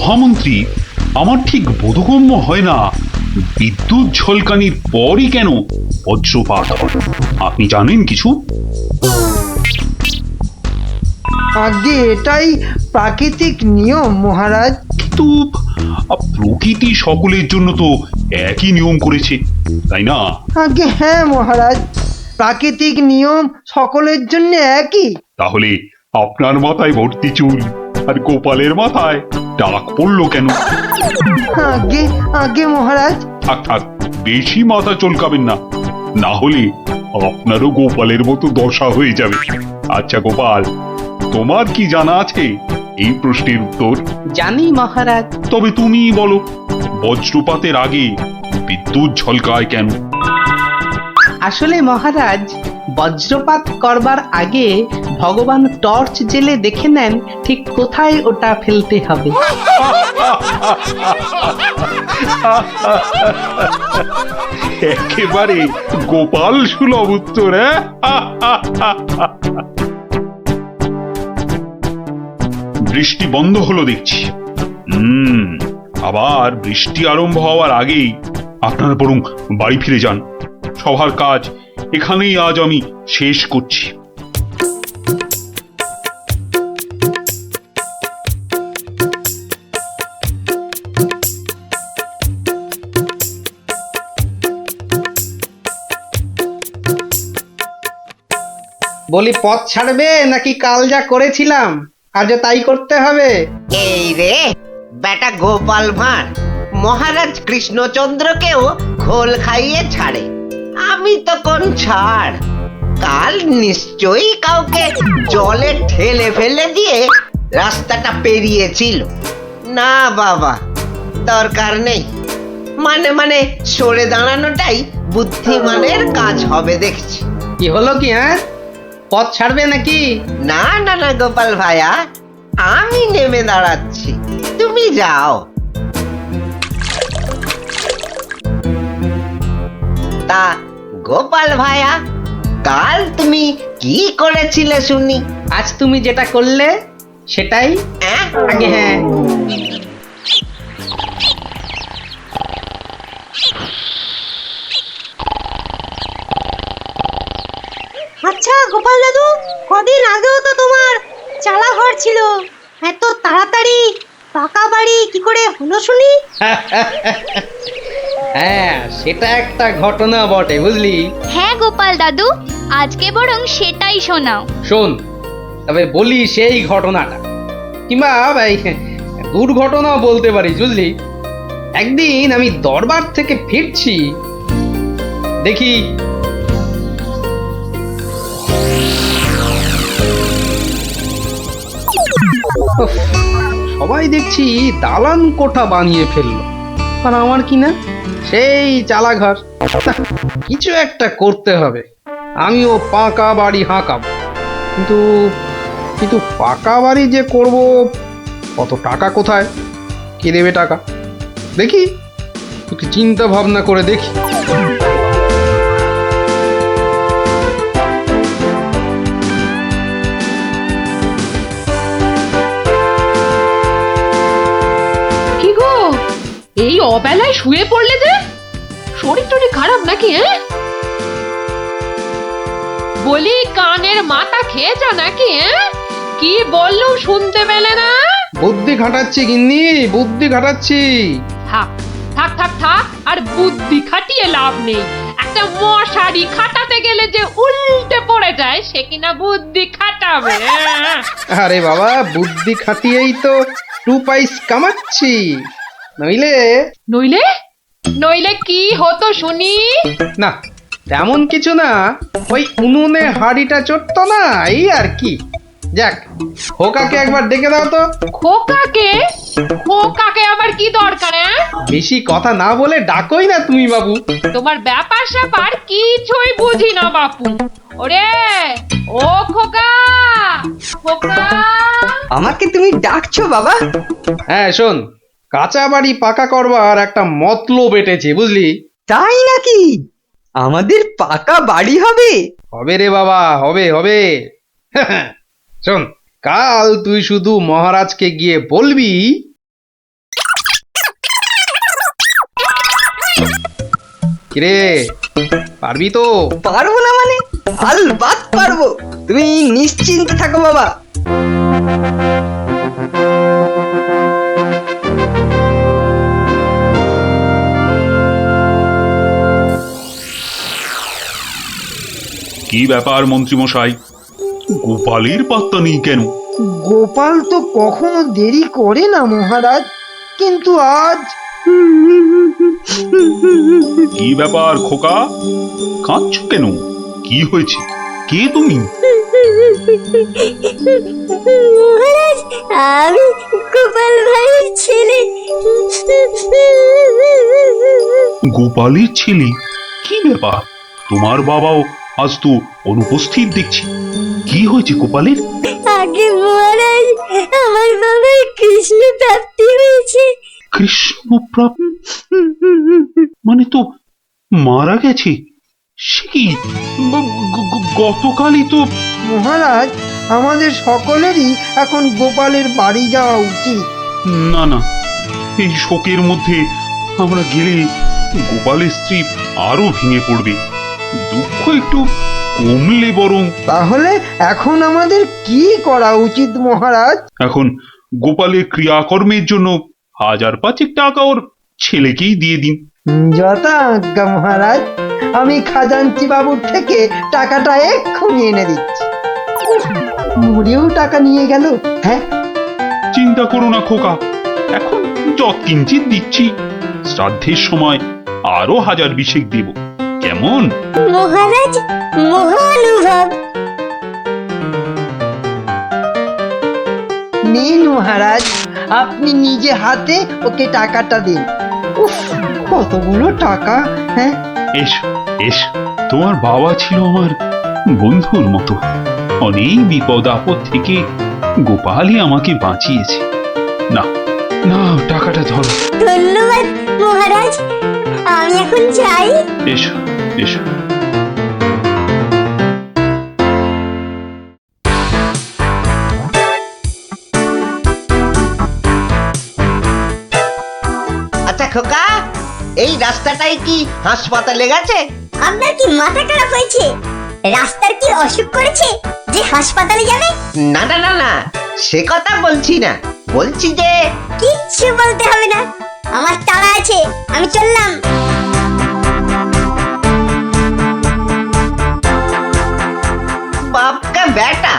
মহামন্ত্রী, আমার ঠিক বোধগম্য হয় না বিদ্যুৎ ঝলকানির পরই কেন বজ্রপাত হয়। আপনি জানেন কিছু? আগে এটাই প্রাকৃতিক নিয়ম মহারাজ। কিন্তু প্রকৃতি সকলের জন্য তো একই নিয়ম করেছে, তাই না? আগে হ্যাঁ মহারাজ, প্রাকৃতিক নিয়ম সকলের জন্য একই। তাহলে আপনার মাথায় ভর্তি চুল আর গোপালের মাথায় টাক পড়লো কেন? আগে আগে মহারাজ। থাক থাক, বেশি মাথা চলকাবেন না, না হলে আপনারও গোপালের মতো দশা হয়ে যাবে। আচ্ছা গোপাল, তোমার কি জানা আছে এই প্রশ্নের উত্তর? জানি মহারাজ। তবে তুমিই বলো, বজ্রপাতের আগে বিদ্যুৎ ঝলকায় কেন? আসলে মহারাজ, বজ্রপাত করবার আগে ভগবান টর্চ জেলে দেখে নেন ঠিক কোথায় ওটা ফেলতে হবে। একেবারে গোপাল সুলভ উত্তর। বৃষ্টি বন্ধ হলো দেখছি। আবার বৃষ্টি আরম্ভ হওয়ার আগেই আপনারা বরং বাড়ি ফিরে যান। সবার কাজ এখানেই আজ আমি শেষ করছি। বলি, পথ ছাড়বে নাকি কাল যা করেছিলাম আজও তাই করতে হবে? এই রে বেটা গোপাল ভাঁড়, মহারাজ কৃষ্ণচন্দ্রকেও খোল খাইয়ে ছাড়ে, আমি তো কোন ছাড়। কাল নিশ্চয়ই কাউকে জলে ঠেলে ফেলে দিয়ে রাস্তাটা পেরিয়েছিল। না বাবা, দরকার নেই। মানে মানে সরে দাঁড়ানোটাই বুদ্ধিমানের কাজ হবে দেখছি। কি হলো কি? হ্যাঁ, পথ ছাড়বে নাকি? না না না গোপাল ভাইয়া, আমি নেমে দাঁড়াচ্ছি, তুমি যাও। তা গোপাল ভাইয়া, কাল তুমি কি করেছিলে শুনি? আজ তুমি যেটা করলে সেটাই অ্যাঁ? আগে। হ্যাঁ, আচ্ছা গোপাল দাদু, কদিন আগেও তো তোমার চালা ঘর ছিল, এত তাড়াতাড়ি পাকা বাড়ি কি করে হলো শুনি? হ্যাঁ, সেটা একটা ঘটনা বটে, বুঝলি? হ্যাঁ গোপাল দাদু, আজকে বরং সেটাই শোনাও। শোন, তবে বলি সেই ঘটনাটা, কিংবা এই দুর্ঘটনাও বলতে পারিস, বুঝলি? একদিন আমি দরবার থেকে ফিরছি, দেখি উফ, সবাই দেখছি দালান কোঠা বানিয়ে ফেললো, আর আমার কি না সেই চালাঘর। না, কিছু একটা করতে হবে, আমিও পাকা বাড়ি হাঁকাবো। কিন্তু কিন্তু পাকা বাড়ি যে করব, কত টাকা কোথায়, কে দেবে টাকা? দেখি একটু চিন্তা ভাবনা করে দেখি। কি গো, এই অবেলায় শুয়ে পড়লে যে? শরীর টরীর খারাপ নাকি? বলি, কানের মাথা খেয়েছ নাকি? কি বললো শুনতে পেলে না? বুদ্ধি খাটাচ্ছি গিন্নি, বুদ্ধি খাটাচ্ছি। থাক থাক থাক থাক, আর বুদ্ধি খাটিয়ে লাভ নেই। একটা মশারি খাটাতে গেলে যে উল্টে পড়ে যায়, সে কিনা বুদ্ধি খাটাবে? আরে বাবা, বুদ্ধি খাটিয়েই তো 2 পয়সা কামাচ্ছি, নইলে নইলে নইলে কি হতো শুনি? না, তেমন কিছু না, ওই উনুনে হাড়িটা চড়তো না, এই আর কি। যাক, খোকাকে একবার ডেকে দাও তো। খোকাকে? খোকাকে আবার কি দরকার? বেশি কথা না বলে ডাকোই না তুমি বাবু। তোমার ব্যাপার স্যাপার কিছুই বুঝি না বাপু। ওরে ও খোকা, খোকা! আমাকে তুমি ডাকছো বাবা? হ্যাঁ শোন, কাঁচা বাড়ি পাকা করবার একটা মতলব এটেছে, বুঝলি? তাই নাকি? আমাদের পাকা বাড়ি হবে? হবে রে বাবা, হবে হবে। শোন, কাল তুই শুধু মহারাজকে গিয়ে বলবি কিরে পারবি তো? পারবো না মানে? আলবাত পারবো, তুমি নিশ্চিন্তে থাকো বাবা। কি ব্যাপার মন্ত্রীমশাই, গোপালের পাত্তা নেই কেন? গোপাল তো কখনো দেরি করে না মহারাজ, কিন্তু আজ কি ব্যাপার খোকা, কাঁদছ কেন? কি হয়েছে? কে তুমি? মহারাজ, আমি গোপাল ভাইয়ের ছেলে। গোপালের ছেলে? কি ব্যাপার, তোমার বাবাও আজ তো অনুপস্থিত দেখছি। কি হয়েছে গোপালের? আগে মহারাজ, আমার বাবার কৃষ্ণ প্রাপ্তি হয়েছে। কৃষ্ণপ্রাপ মানে তো মারা গেছে? সে কি, গতকালই তো। মহারাজ, আমাদের সকলেরই এখন গোপালের বাড়ি যাওয়া উচিত। না না, এই শোকের মধ্যে আমরা গেলে গোপালের স্ত্রী আরো ভেঙে পড়বে। দুঃখ একটু কমলে বরং। তাহলে এখন আমাদের কি করা উচিত মহারাজ? এখন গোপালের ক্রিয়াকর্মের জন্য 1000-5 টাকা ওর ছেলেকেই দিয়ে দিন। যথা আজ্ঞা মহারাজ, আমি খাজাঞ্চি বাবুর থেকে টাকাটা এক্ষুনি এনে দিচ্ছি। মরেও টাকা নিয়ে গেল। হ্যাঁ, চিন্তা করো না খোকা, এখন যৎকিঞ্চিৎ দিচ্ছি, শ্রাদ্ধের সময় আরো 1000-20 দেব, কেমন? মহারাজ, মহানুভব। নিন মহারাজ, আপনি নিজে হাতে ওকে টাকাটা দিন। উফ, কতগুলো টাকা! হ্যাঁ, এসো এসো, তোমার বাবা ছিল আমার বন্ধুর মতো। অনেক বিপদ আপদ থেকে গোপালই আমাকে বাঁচিয়েছে। না না, টাকাটা ধরো। ধন্যবাদ মহারাজ, আমি এখন যাই। এসো এসো। আচ্ছা খোকা, এই রাস্তাটাই কি হাসপাতালে গেছে? আপনার কি মাথা খারাপ হয়েছে? রাস্তার কি অসুখ করেছে যে হাসপাতালে যাবে? না না না না, সে কথা বলছি না, বলছি যে কিচ্ছু বলতে হবে না, আমার তাড়া আছে, আমি চললাম। বাপ কা বেটা।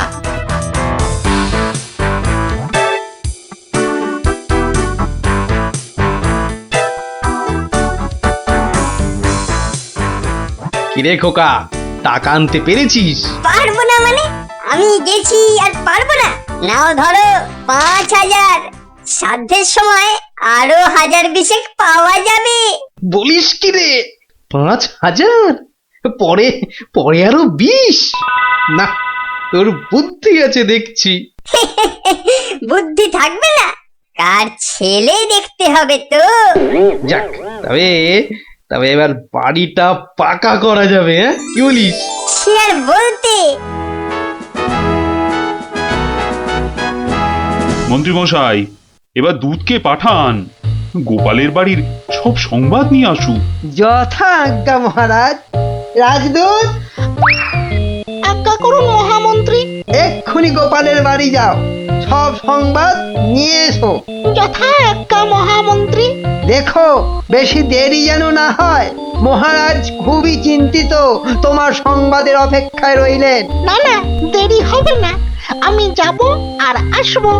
কিরে খোকা, টাকা আনতে পেরেছিস? পারবো না মানে? আমি গেছি আর পারবো না? নাও ধরো 5000, সাধ্যের সময় আরো 1000-20 পাওয়া যাবে। বলিস কি রে, 5000? পরে পরে আরো 20? না, তোর বুদ্ধি আছে দেখছি। বুদ্ধি থাকবে না? কার ছেলে দেখতে হবে তো। যাক, তবে তবে এবার বাড়িটা পাকা করা যাবে, হ্যাঁ কি বলিস? সে আর বলতে। মন্ত্রীমশাই, এবার দুধকে পাঠান, গোপালের বাড়ির সব সংবাদ নিয়ে আসুক। যথা আজ্ঞা মহারাজ। রাজদূত, আজ্ঞা করুন মহামন্ত্রী। এক্ষুনি গোপালের বাড়ি যাও, সব সংবাদ নিয়ে এসো। যথা আজ্ঞা মহামন্ত্রী। দেখো বেশি দেরি যেন না হয়, মহারাজ খুবই চিন্তিত, তোমার সংবাদের অপেক্ষায় রইলেন। না না, দেরি হবে না, আমি যাব আর আসবো।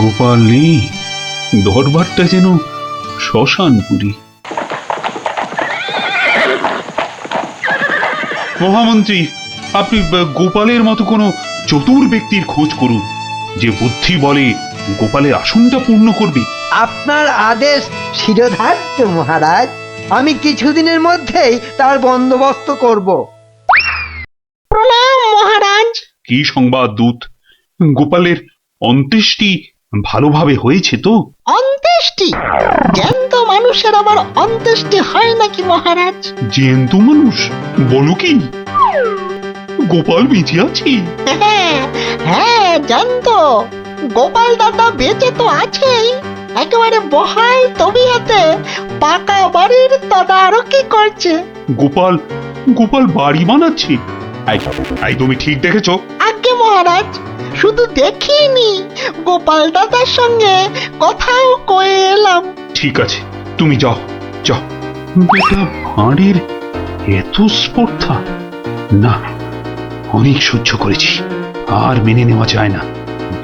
গোপাল নেই, দরবারটা যেন শ্মশানপুরী। মহামন্ত্রী, আপনি গোপালের মতো কোনো চতুর ব্যক্তির খোঁজ করুন, যে বুদ্ধি বলে গোপালের আসনটা পূর্ণ করবে। আপনার আদেশ শিরোধার্য মহারাজ, আমি কিছুদিনের মধ্যেই তার বন্দোবস্ত করব। প্রণাম মহারাজ। কি সংবাদ দূত? গোপালের অন্ত্যেষ্টি ভালোভাবে হয়েছে তো? অন্ত্যেষ্টি? জ্যান্ত মানুষের আবার অন্ত্যেষ্টি হয় নাকি মহারাজ? জ্যান্ত মানুষ? বলো কি? গোপাল বেঁচে আছে? হ্যাঁ, জ্যান্ত। গোপাল দাদা বেঁচে তো আছেই, একেবারে বহাল তবিয়তে পাকা বাড়ির তদারকি করছে। গোপাল গোপাল বাড়ি বানাচ্ছে? এই, এই তুমি ঠিক দেখেছো? আজ্ঞে মহারাজ, শুধু দেখিনি, গোপাল দাদার সঙ্গে কথাও কয়ে এলাম। ঠিক আছে, তুমি যাও যাও। বেটা ভাঁড়ের এত স্পর্ধা! না, অনেক সহ্য করেছি, আর মেনে নেওয়া যায় না।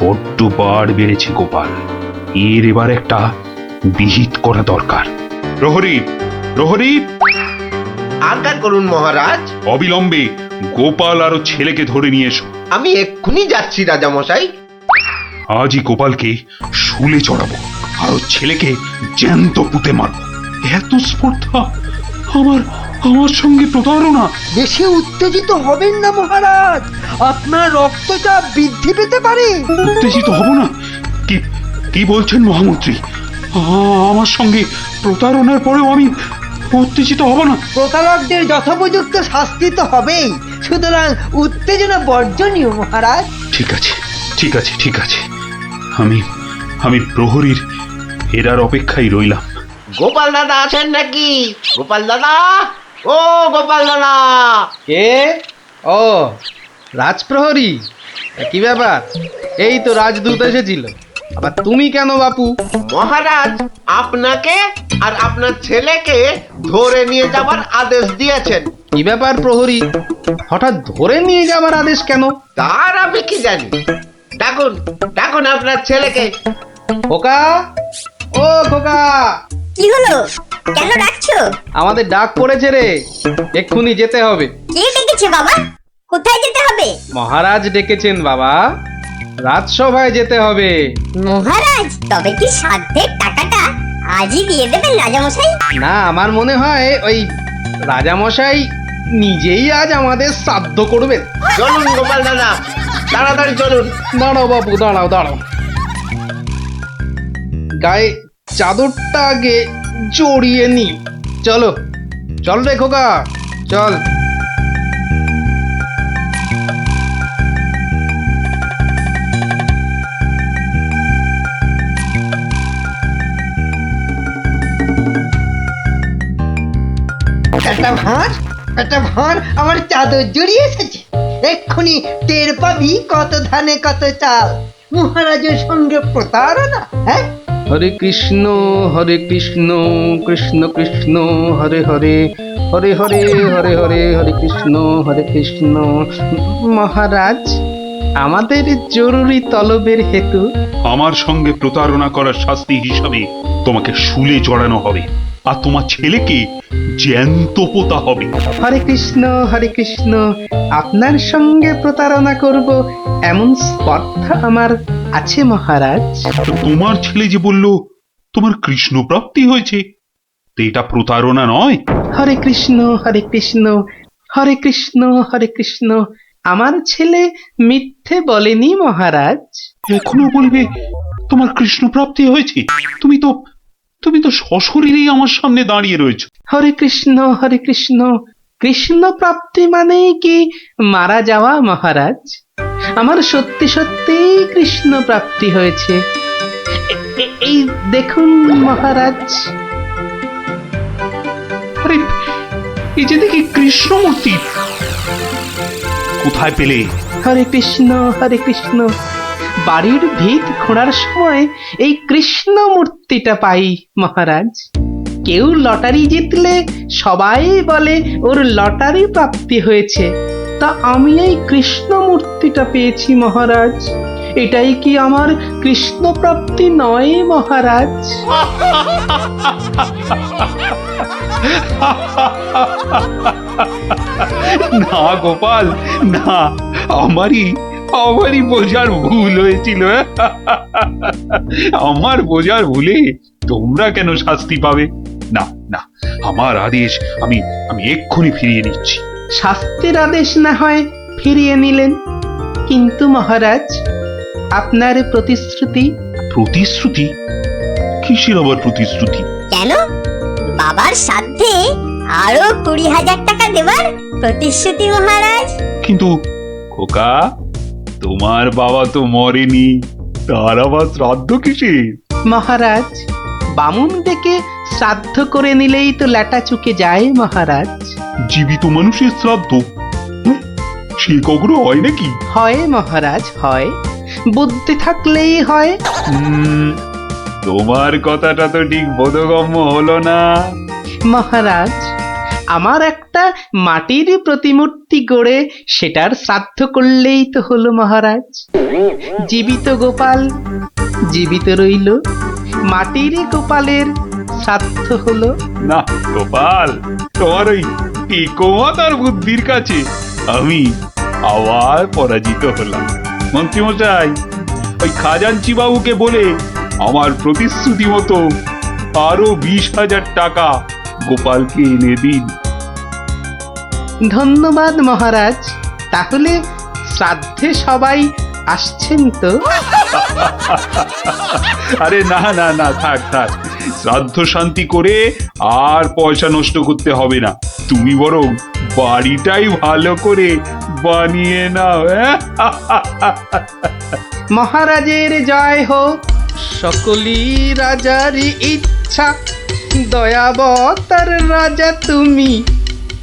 বড্ড বাড় বেড়েছে গোপাল, এর এবার একটা বিহিত করা দরকার। প্রহরী, প্রহরী, আজ্ঞা করুন মহারাজ। অবিলম্বে গোপাল আর ওর ছেলেকে ধরে নিয়ে এসো। আমি এক্ষুনি যাচ্ছি রাজামশাই। আজই গোপালকে শুলে চড়াবো, আর ওর ছেলেকে জ্যান্ত পুঁতে মারবো। এত স্পর্ধা! আমার আমার সঙ্গে প্রতারণা! বেশি উত্তেজিত হবেন না মহারাজ, আপনার রক্তচাপ বৃদ্ধি পেতে পারে। উত্তেজিত হব না? কি কি বলছেন মহামন্ত্রী? আমার সঙ্গে প্রতারণার পরেও আমি উত্তেজিত হব না? প্রতারকদের যথোপযুক্ত শাস্তি তো হবেই, সুতরাং উত্তেজনা বর্জনীয় মহারাজ। ঠিক আছে, ঠিক আছে, ঠিক আছে। আমি আমি প্রহরীর ফেরার অপেক্ষায় রইলাম। গোপাল দাদা আছেন নাকি? গোপাল দাদা, ও গোপাল দাদা। কে? ও, রাজপ্রহরী, কি ব্যাপার? এই তো রাজদূত এসেছিল, আবার তুমি কেন বাপু? মহারাজ আপনাকে আর আপনার ছেলেকে ধরে নিয়ে যাবার আদেশ দিয়েছেন। কি ব্যাপার প্রহরী, হঠাৎ ধরে নিয়ে যাবার আদেশ কেন? তার আমি কি জানি। ডাকুন, ডাকুন আপনার ছেলেকে। খোকা, ও খোকা, কি হলো? কেন ডাকছো? আমাদের ডাক পড়েছে রে, এক্ষুনি যেতে হবে। কে ডেকেছে বাবা? কোথায় যেতে হবে? মহারাজ ডেকেছেন বাবা, রাজসভায় যেতে হবে। মহারাজ, তবে কি সাধ্যের টাকাটা আজই দিয়ে দেবেন রাজামশাই? না, আমার মনে হয় ওই রাজামশাই নিজেই আজ আমাদের শ্রাদ্ধ করবেন। চলুন গোপাল দাদা, তাড়াতাড়ি চলুন। দাঁড়াও বাপু, দাঁড়াও দাঁড়াও, গায়ে চাদরটা আগে জড়িয়ে নি। চলো, চল রে খোকা, চল। একটা ভাঁড় আমার চাদর জড়িয়ে এসেছে। এক্ষুনি টের পাবি কত ধানে কত চাল। মহারাজের সঙ্গে প্রতারণা, হ্যাঁ? হরে কৃষ্ণ কৃষ্ণ কৃষ্ণ হরে হরে, হরে হরে হরে হরে, হরে কৃষ্ণ। মহারাজ, আমাদের জরুরি তলবের হেতু আমার সঙ্গে প্রতারণা করার শাস্তি হিসাবে তোমাকে শুলে চড়ানো হবে, আর তোমার ছেলেকে জ্যান্ত পোতা হবে। হরে কৃষ্ণ, আপনার সঙ্গে প্রতারণা করব এমন স্পর্ধা আমার আছে মহারাজ। তো তোমার ছেলে যে বলল তোমার কৃষ্ণ প্রাপ্তি হয়েছে, তো এটা প্রতারণা নয়? হরে কৃষ্ণ হরে কৃষ্ণ, আমার ছেলে মিথ্যে বলেনি মহারাজ। এখনো বলবে তোমার কৃষ্ণ প্রাপ্তি হয়েছে? তুমি তো সশরীরেই আমার সামনে দাঁড়িয়ে রয়েছো। হরে কৃষ্ণ কৃষ্ণ প্রাপ্তি মানে কি মারা যাওয়া মহারাজ? আমার সত্যি সত্যি কৃষ্ণ প্রাপ্তি হয়েছে। এই দেখুন মহারাজ। আরে, এই যে দেখি কৃষ্ণমূর্তি, কোথায় পেলে? হরে কৃষ্ণ, বাড়ির ভিত খোঁড়ার সময় এই কৃষ্ণ মূর্তিটা পাই মহারাজ। কেউ লটারি জিতলে সবাই বলে ওর লটারি প্রাপ্তি হয়েছে, তা আমি এই কৃষ্ণ মূর্তিটা পেয়েছি মহারাজ। এটাই কি আমার কৃষ্ণ প্রাপ্তি নয় মহারাজ? না গোপাল, না, আমারই বোঝার ভুল হয়েছিল। আমার বোঝার ভুলে তোমরা কেন শাস্তি পাবে? না না, আমার আদেশ আমি এক্ষুনি ফিরিয়ে নিচ্ছি। শাস্তির আদেশ না হয় ফিরিয়ে নিলেন, কিন্তু মহারাজ আপনার প্রতিশ্রুতি? প্রতিশ্রুতি? কিসের আবার প্রতিশ্রুতি? কেন? বাবার সাধ্যে আরো 20,000 টাকা দেবার প্রতিশ্রুতি মহারাজ। কিন্তু খোকা, তোমার বাবা তো মরেনি, তার আবার শ্রাদ্ধ কিসের? মহারাজ, বামুন ডেকে শ্রাদ্ধ করে নিলেই তো ল্যাটা চুকে যায় মহারাজ। জীবিত মানুষের শ্রাদ্ধ? সে কখনো হয় নাকি? হয় মহারাজ, হয়। বুদ্ধি থাকলেই হয়। তোমার কথাটা তো ঠিক বোধগম্য হলো না। মহারাজ, আমার একটা মাটির প্রতিমূর্তি গড়ে সেটার শ্রাদ্ধ করলেই তো হলো মহারাজ। জীবিত গোপাল জীবিত রইল, মাটির গোপালের শ্রাদ্ধ হলো। না গোপাল, তোমার ওই টিকোমাতার বুদ্ধির কাছে আমি আবার পরাজিত হলাম। মন্ত্রীমশাই, ওই খাজাঞ্চি বাবুকে বলে আমার প্রতিশ্রুতি মতো আরো 20,000 টাকা গোপালকে এনে দিন। ধন্যবাদ মহারাজ। তাহলে শ্রাদ্ধে সবাই আসছেন তো? আরে না না না, থাক থাক, শ্রাদ্ধ শান্তি করে আর পয়সা নষ্ট করতে হবে না। তুমি বরং বাড়িটাই ভালো করে বানিয়ে নাও। মহারাজের জয় হোক। সকলি রাজারই ইচ্ছা, দয়াবতার রাজা তুমি।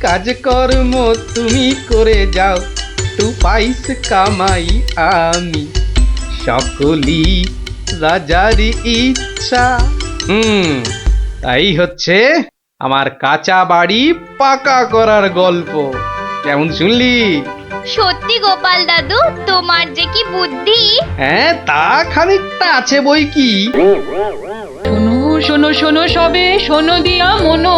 কাজকর্ম তুমি করে যাও, তু পাইস কামাই আমি। সকলি রাজারই ইচ্ছা। তাই হচ্ছে আমার কাঁচা বাড়ি পাকা করার গল্প। কেমন শুনলি? সত্যি গোপাল দাদু, তোমার যে কি বুদ্ধি! হ্যাঁ, তা খানিকটা আছে বই কি। শোনো শোনো শোনো সবে, শোনো দিয়া মনো,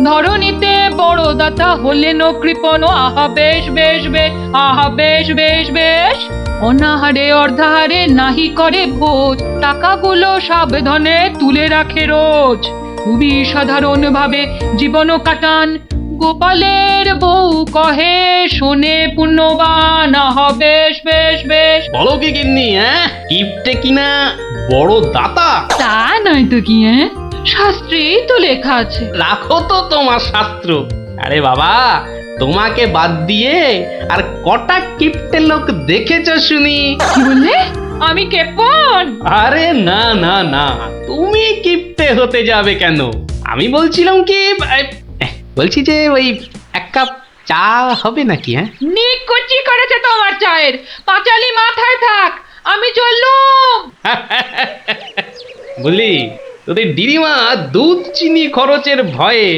ধরণীতে বড় দাতা হলেন কৃপণ। আহা বেশ বেশ বেশ, আহা বেশ বেশ বেশ। অনাহারে অর্ধাহারে নাহি করে ভোজ, টাকাগুলো সাবধানে তুলে রাখে রোজ। খুবই সাধারণ ভাবে জীবন কাটান, গোপালের বউ কহে শোনে পুণ্যবান। আহা বেশ বেশ বেশ। বলো কি গিন্নি, হ্যাঁ? কিপটে কিনা বড় দাতা? তা নয় তো কি, হ্যাঁ? শাস্ত্রেই তো লেখা আছে। রাখো তো তোমার শাস্ত্র। আরে বাবা, তোমাকে বাদ দিয়ে আর কটা কিপটে লোক দেখেছ শুনি? কি বললে? আমি কেপন? আরে না না না, তুমি কিপটে হতে যাবে কেন? আমি বলছিলাম কি, বলছি যে ওই এক কাপ চা হবে নাকি? হ্যাঁ, নিকুচি করেছে তোমার চায়ের। পাঁচালি মাথায় থাক, আমি চললুম। বলি তোদের দিদিমা দুধ চিনি খরচের ভয়ে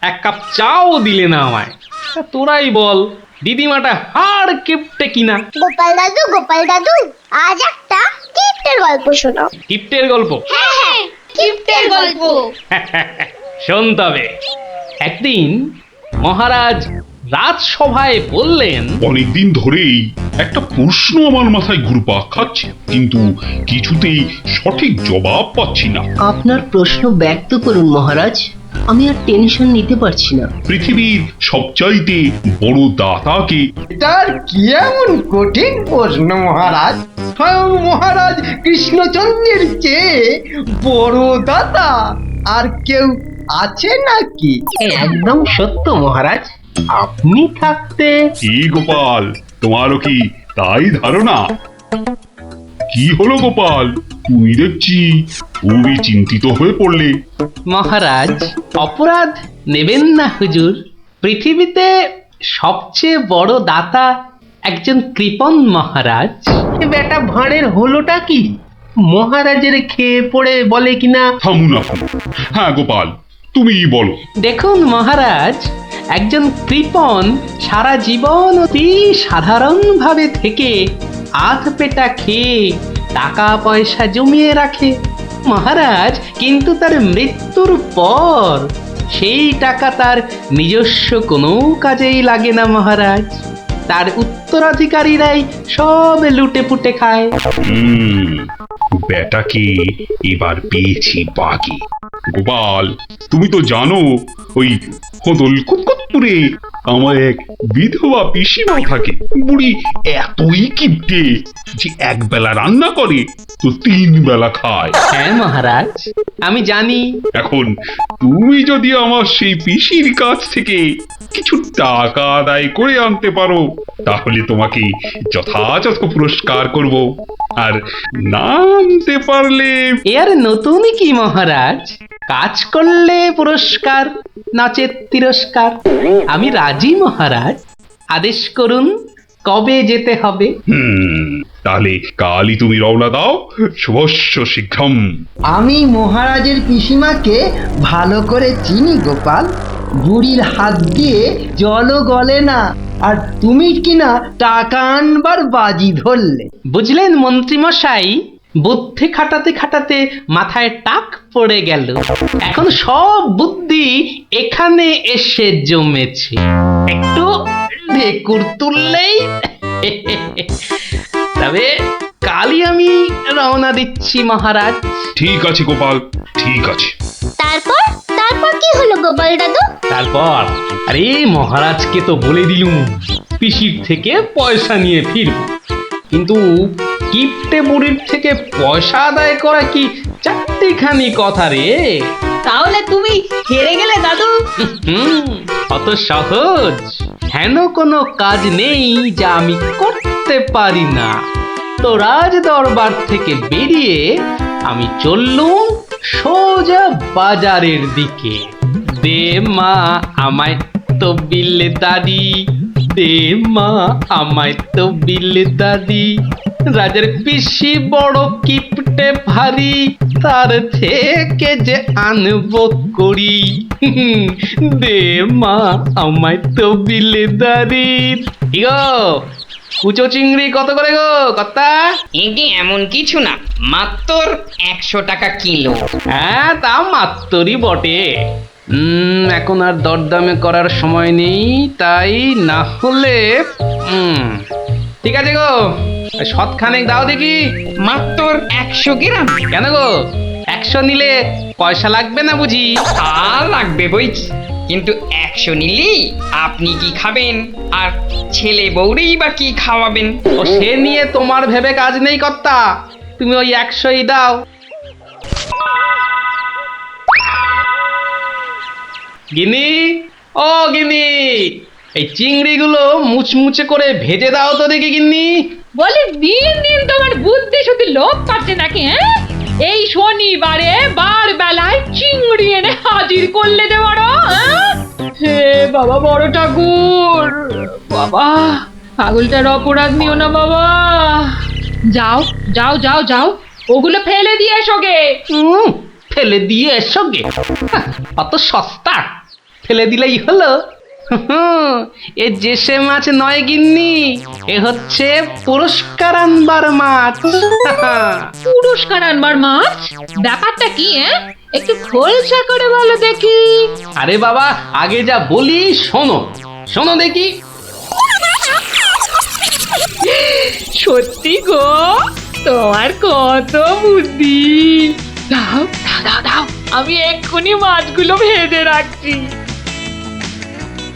এক কাপ চাও দিলে না আমায়। তা তোরাই বল, দিদিমাটা হাড় কিপটে কিনা? গোপাল দাদু, আজ একটা কিপ্টের গল্প শোনো। কিপ্টের গল্প? হ্যাঁ, কিপ্টের গল্প। শোন তবে। একদিন মহারাজ রাজসভায় বললেন, অনেকদিন ধরেই একটা প্রশ্ন আমার মাথায় ঘুরপাক খাচ্ছে, কিন্তু কিছুতেই সঠিক জবাব পাচ্ছি না। আপনার প্রশ্ন ব্যক্ত করুন মহারাজ, আমি আর টেনশন নিতে পারছি না। পৃথিবীর সবচাইতে বড় দাতাকে? এটার কি এমন কঠিন প্রশ্ন মহারাজ? স্বয়ং মহারাজ কৃষ্ণচন্দ্রের চেয়ে বড় দাতা আর কেউ আছে নাকি? একদম সত্য মহারাজ, আপনি থাকতে। কি গোপাল, তোমারও কি তাই ধারণা? কি হলো গোপাল, তুমি দেখছি খুবই চিন্তিত হয়ে পড়লে। মহারাজ অপরাধ নেবেন না হুজুর, পৃথিবীতে সবচেয়ে বড় দাতা একজন কৃপণ মহারাজ। বেটা ভাঁড়ের হলোটা কি? মহারাজের খেয়ে পড়ে বলে কিনা। থামুন আপনি। হ্যাঁ গোপাল, তুমি বলো। দেখুন মহারাজ, একজন কৃপণ সারা জীবন অতি সাধারণভাবে থেকে আধ পেটা খেয়ে টাকা পয়সা জমিয়ে রাখে মহারাজ, কিন্তু তার মৃত্যুর পর সেই টাকা তার নিজস্ব কোনো কাজেই লাগে না মহারাজ। তার উত্তরাধিকারীরাই সব লুটে পুটে খায়। বেটাকে এবার পেয়েছি বাগে। গোপাল, তুমি তো জানো ওই হদল কুতকুতপুরে আমার এক বিধবা পিসিমা থাকে। বুড়ি এতই কিপটে যে এক বেলা রান্না করে তো 3 বেলা খায়। হ্যাঁ মহারাজ, আমি জানি। এখন তুমি যদি আমার সেই পিসির কাছ থেকে কিছু টাকা আদায় করে আনতে পারো, তাহলে তোমাকে যথাযথ পুরস্কার করব। আর নামতে পারলে এর নতুন কি মহারাজ? কাজ করলে পুরস্কার, নাচের তিরস্কার। আমি রাজি মহারাজ, আদেশ করুন কবে যেতে হবে। তাহলে কালই তুমি রওনা দাও, শুভস্য শীঘ্রম। আমি মহারাজের পিসিমাকে ভালো করে চিনি গোপাল, বুড়ির হাত দিয়ে জলও গলে না, আর তুমি কিনা টাকা আনবার বাজি ধরলে। বুঝলেন মন্ত্রীমশাই, বুদ্ধি খাটাতে খাটাতে মাথায় টাক পড়ে গেল। এখন সব বুদ্ধি এখানে এসে জমেছে, একটু ঢেকুর তুললেই। তবে কালই আমি রওনা দিচ্ছি মহারাজ। ঠিক আছে গোপাল, ঠিক আছে। তারপর তারপর কি হলো গোপাল দাদু? তারপর আরে মহারাজকে তো বলে দিলুম পিসির থেকে পয়সা নিয়ে ফিরব, কিন্তু কিপ্টে বুড়ির থেকে পয়সা আদায় করা কি চারটিখানি কথা রে। তাহলে তুমি হেরে গেলে দাদু। অত সহজ হেন কোনো কাজ নেই যা আমি করতে পারি না। তো রাজ দরবার থেকে বেরিয়ে আমি চললুম সোজা বাজারের দিকে। দে মা আমায় তো বিলে দাদি, দে মা আমায় তো বিলে দাদি। রাজার পিসি বড় কিপটে ভারী, তার থেকে যে আনবো করি। দে মা আমায় তো বিলে দাদি। ইগো কুচো চিংড়ি কত করে গো কর্তা? এটি এমন কিছু না, মাত্র 100 টাকা কিলো। হ্যাঁ তা মাত্রই বটে। এখন আর দরদামে করার সময় নেই, তাই না হলে ঠিক আছে গো, শতখানেক দাও দেখি। মাত্র 100 গ্রাম। কেন গো, 100 নিলে পয়সা লাগবে না বুঝি? আর লাগবে বইছি, কিন্তু 100 নিলি আপনি কি খাবেন, আর ছেলে বউরেই বা কি খাওয়াবেন? ও সে নিয়ে তোমার ভেবে কাজ নেই কর্তা, তুমি ওই 100ই দাও। গিনি, ও গিনি, এই চিংড়িগুলো মুচমুচে করে ভেজে দাও তো দেখি গিন্নি। বলি দিন দিন তোমার বুদ্ধি শুধু লোপ পাচ্ছে নাকি? হ্যাঁ, এই শনিবারে বার বেলায় চিংড়ি এনে হাজির করলে যে বড়। হে বাবা বড় ঠাকুর, বাবা পাগলটার অপরাধ নিও না বাবা। যাও যাও যাও যাও, ওগুলো ফেলে দিয়ে এসো গে। ফেলে দিয়ে এসো গে? অত সস্তা, ফেলে দিলেই হলো। এ জেসে মাছ নয় গিন্নি, এ হচ্ছে পুরস্কার আনবার মাছ। পুরস্কার আনবার মাছ? ব্যাপারটা কি? একটু খোলসা করে বলো দেখি। আরে বাবা, আগে যা বলি শোনো, শোনো দেখি। সত্যি গো, তোমার কত বুদ্ধি। দাও দাও দাও দাও, আমি এক্ষুনি মাছগুলো ভেজে রাখছি।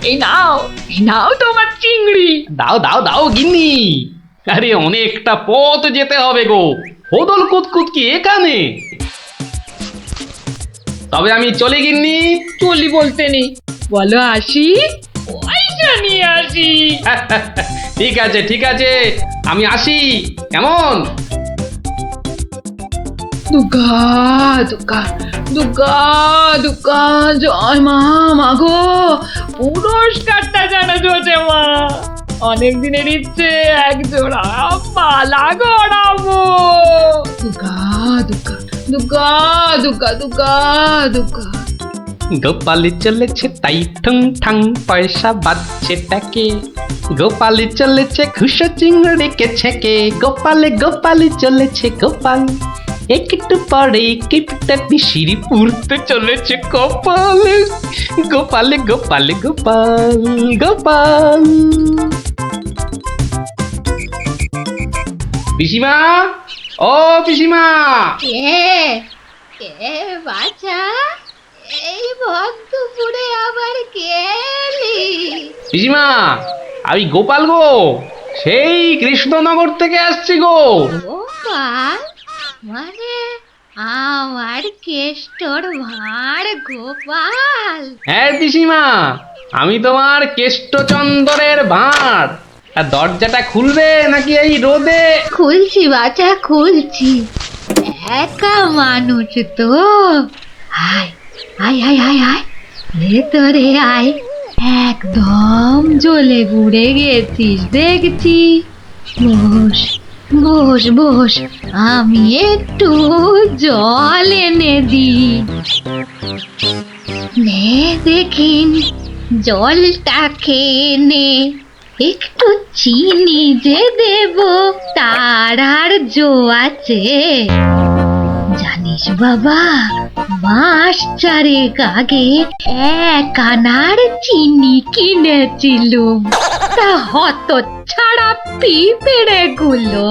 এই নাও, এই নাও তোমার চিংড়ি। দাও দাও দাও গিন্নি। আরে অনেকটা পথ যেতে হবে গো, হোদল কুতকুত কি এখানে? তবে আমি চলে গিন্নি। চলি বলতে নেই, বলো আসি, পয়সা নিয়ে আসি। ঠিক আছে ঠিক আছে, আমি আসি, কেমন? দুর্গা দুর্গা দুর্গা দুর্গা, জয় মা। মাগো পুরস্কারটা যেন জোটে মা, অনেক দিনের ইচ্ছে একজোড়া মালা গড়াবো। দুর্গা দুর্গা দুর্গা দুর্গা দুর্গা দুর্গা। গোপালি চলেছে তাই ঠং ঠাং, পয়সা বাজছে টাকে। গোপালি চলেছে খুশো চিংড়িকে ছেকে। গোপালে গোপালি চলেছে গোপাল, একটু পরে কিপটা পিসিরি পুরতে চলেছে কপাল। গোপালে গোপালে গোপাল গোপাল। পিসিমা, ও পিসিমা। কে বাছা, এই ভক্তপুরে আবার কে এলি? পিসিমা, আমি গোপাল গো, সেই কৃষ্ণনগর থেকে আসছি গো। গোপাল মানে আমার কেষ্টর ভাঁড় গোপাল? হ্যাঁ পিসিমা, আমি তোমার কেষ্টচন্দরের ভাঁড়। আর দরজাটা খুলবে নাকি এই রোদে? খুলছি বাচ্চা খুলছি, একা মানুষ তো। আয় আয় আয় আয় আয়, ভেতরে আয়। একদম জ্বলে পুড়ে গেছিস দেখছি। বস বস বস, আমি একটু জল এনে দিই। নে দেখিন, জলটা খেয়ে নে। একটু চিনি যে দেব তার আর জো আছে? জানিস বাবা, মাস চারেক আগে 1 আনার চিনি কিনেছিলুম, তা হত ছাড়া পিঁপড়ে গুলো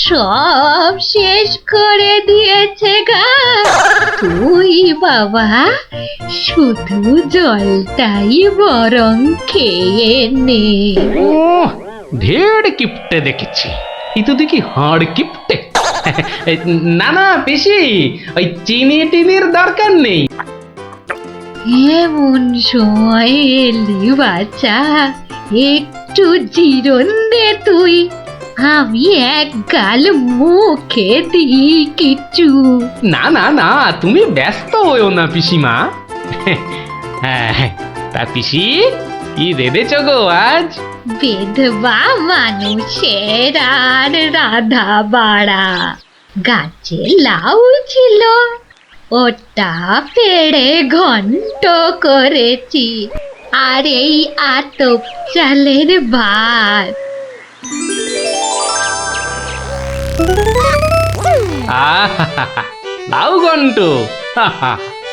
সব শেষ করে দিয়েছে গা। তুই বাবা শুধু জলটাই বরং খেয়ে নে। ওহ, ঢের কিপটে দেখেছি, এই তো দেখি হাড় কিপটে। না না পিসি, ওই চিনি টিনির দরকার নেই। এমন সময় এলি বাচ্চা, একটু জিরন দে তুই। আমি এক গাল মুখে দিই কিছু। না না না, তুমি ব্যস্ত হইও না পিসিমা। হ্যাঁ, তা পিসি কি রেঁধেছ গো আজ? বেধবা মানুষের আর রাধা বাড়া। গাছে লাউ ছিল, ওটা পেড়ে ঘন্ট করেছি, আর এই আতপ চালের ভাত। আহা, লাউ ঘন্ট,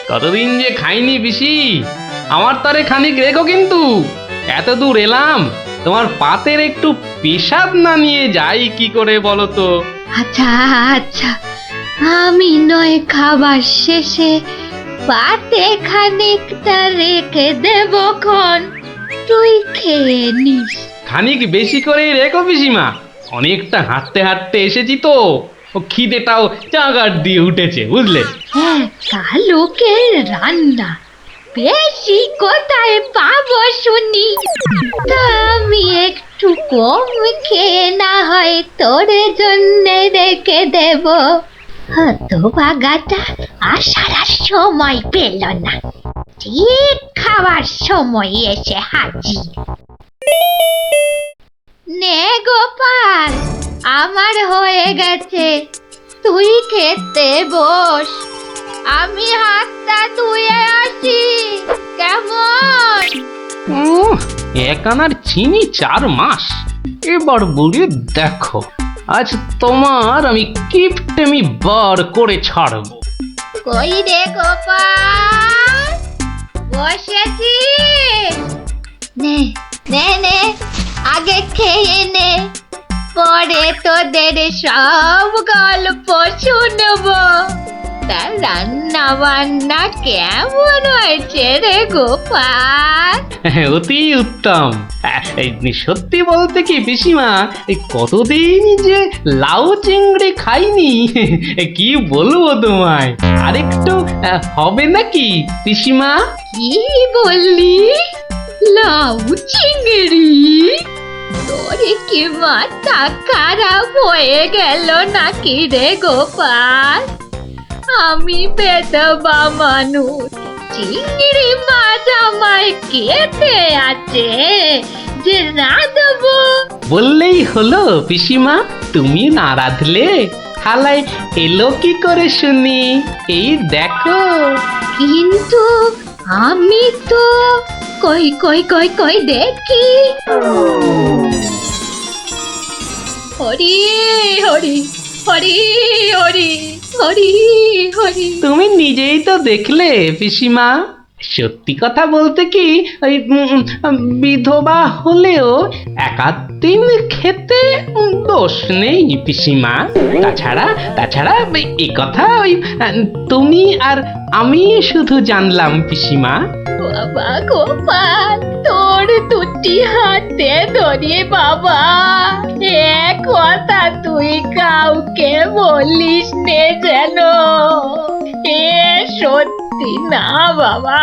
কতদিন যে খাইনি পিসি। আমার তরে খানিক রেখো কিন্তু। এত দূর এলাম, তোমার পাতের একটু পেশাব না নিয়ে যাই কি করে বলো তো? আচ্ছা আচ্ছা, আমি নয় খাবার শেষে পাতে খানিকটা রেখে দেব খন, তুই খেয়ে নিস। খানিক বেশি করে রেখো পিসিমা, অনেকটা হাঁটতে হাঁটতে এসেছি তো, ও খিদেটাও চাগার দিয়ে উঠেছে বুঝলে। হ্যাঁ, লোকের রান্না বেশি কোথায় পাবো শুনি? তা আমি একটু কম খেয়ে না হয় তোর জন্য রেখে দেব। হতভাগাটা আসার আর সময় পেল না, ঠিক খাবার সময় এসে হাজির। নে গোপাল, আমার হয়ে গেছে, তুই খেতে বস। আমি হাতটা ধুয়ে আসি, কেমন? 1 আনার চিনি 4 মাস। এবার বুড়ি দেখো, আজ তোমার আমি কিপটেমি বার করে ছাড়বো। কই রে গোপাল, বসেছি? নে নে নে, আগে খেয়ে নে, পরে তোদের সব গল্প শুনবো। তা রান্না বান্না কেমন হয়েছে রে গোপাল? অতি উত্তম। সত্যি বলতে কি পিসিমা, কতদিন যে লাউ চিংড়ি খাইনি, কি বলবো তোমায়। আরেকটু হবে নাকি পিসিমা? কি বললি? লাউ চিংড়ি? তোরে কি মাথা খারাপ হয়ে গেল নাকি রে গোপাল? আমি বেদবা মানুষ, চিংড়ি মাছ আমায় খেতে আছে যে রাঁধবো? বললেই হলো পিসিমা, তুমি না রাঁধলে থালায় এলো কি করে শুনি? এই দেখো। কিন্তু আমি তো কই কই কই কই দেখি। হরি হরি হরি হরি হরি হরি। তুমি নিজেই তো দেখলে পিসিমা। সত্যি কথা বলতে কি, ওই বিধবা হলেও 1 দিন খেতে দোষ নেই পিসিমা। তাছাড়া এ কথা ওই তুমি আর আমি শুধু জানলাম পিসিমা। বাবা গোপাল, তোর দুটি হাতে ধরে বাবা, এক কথা তুই কাউকে বলিস নে যেন। এ সত্যি সত্যি না বাবা,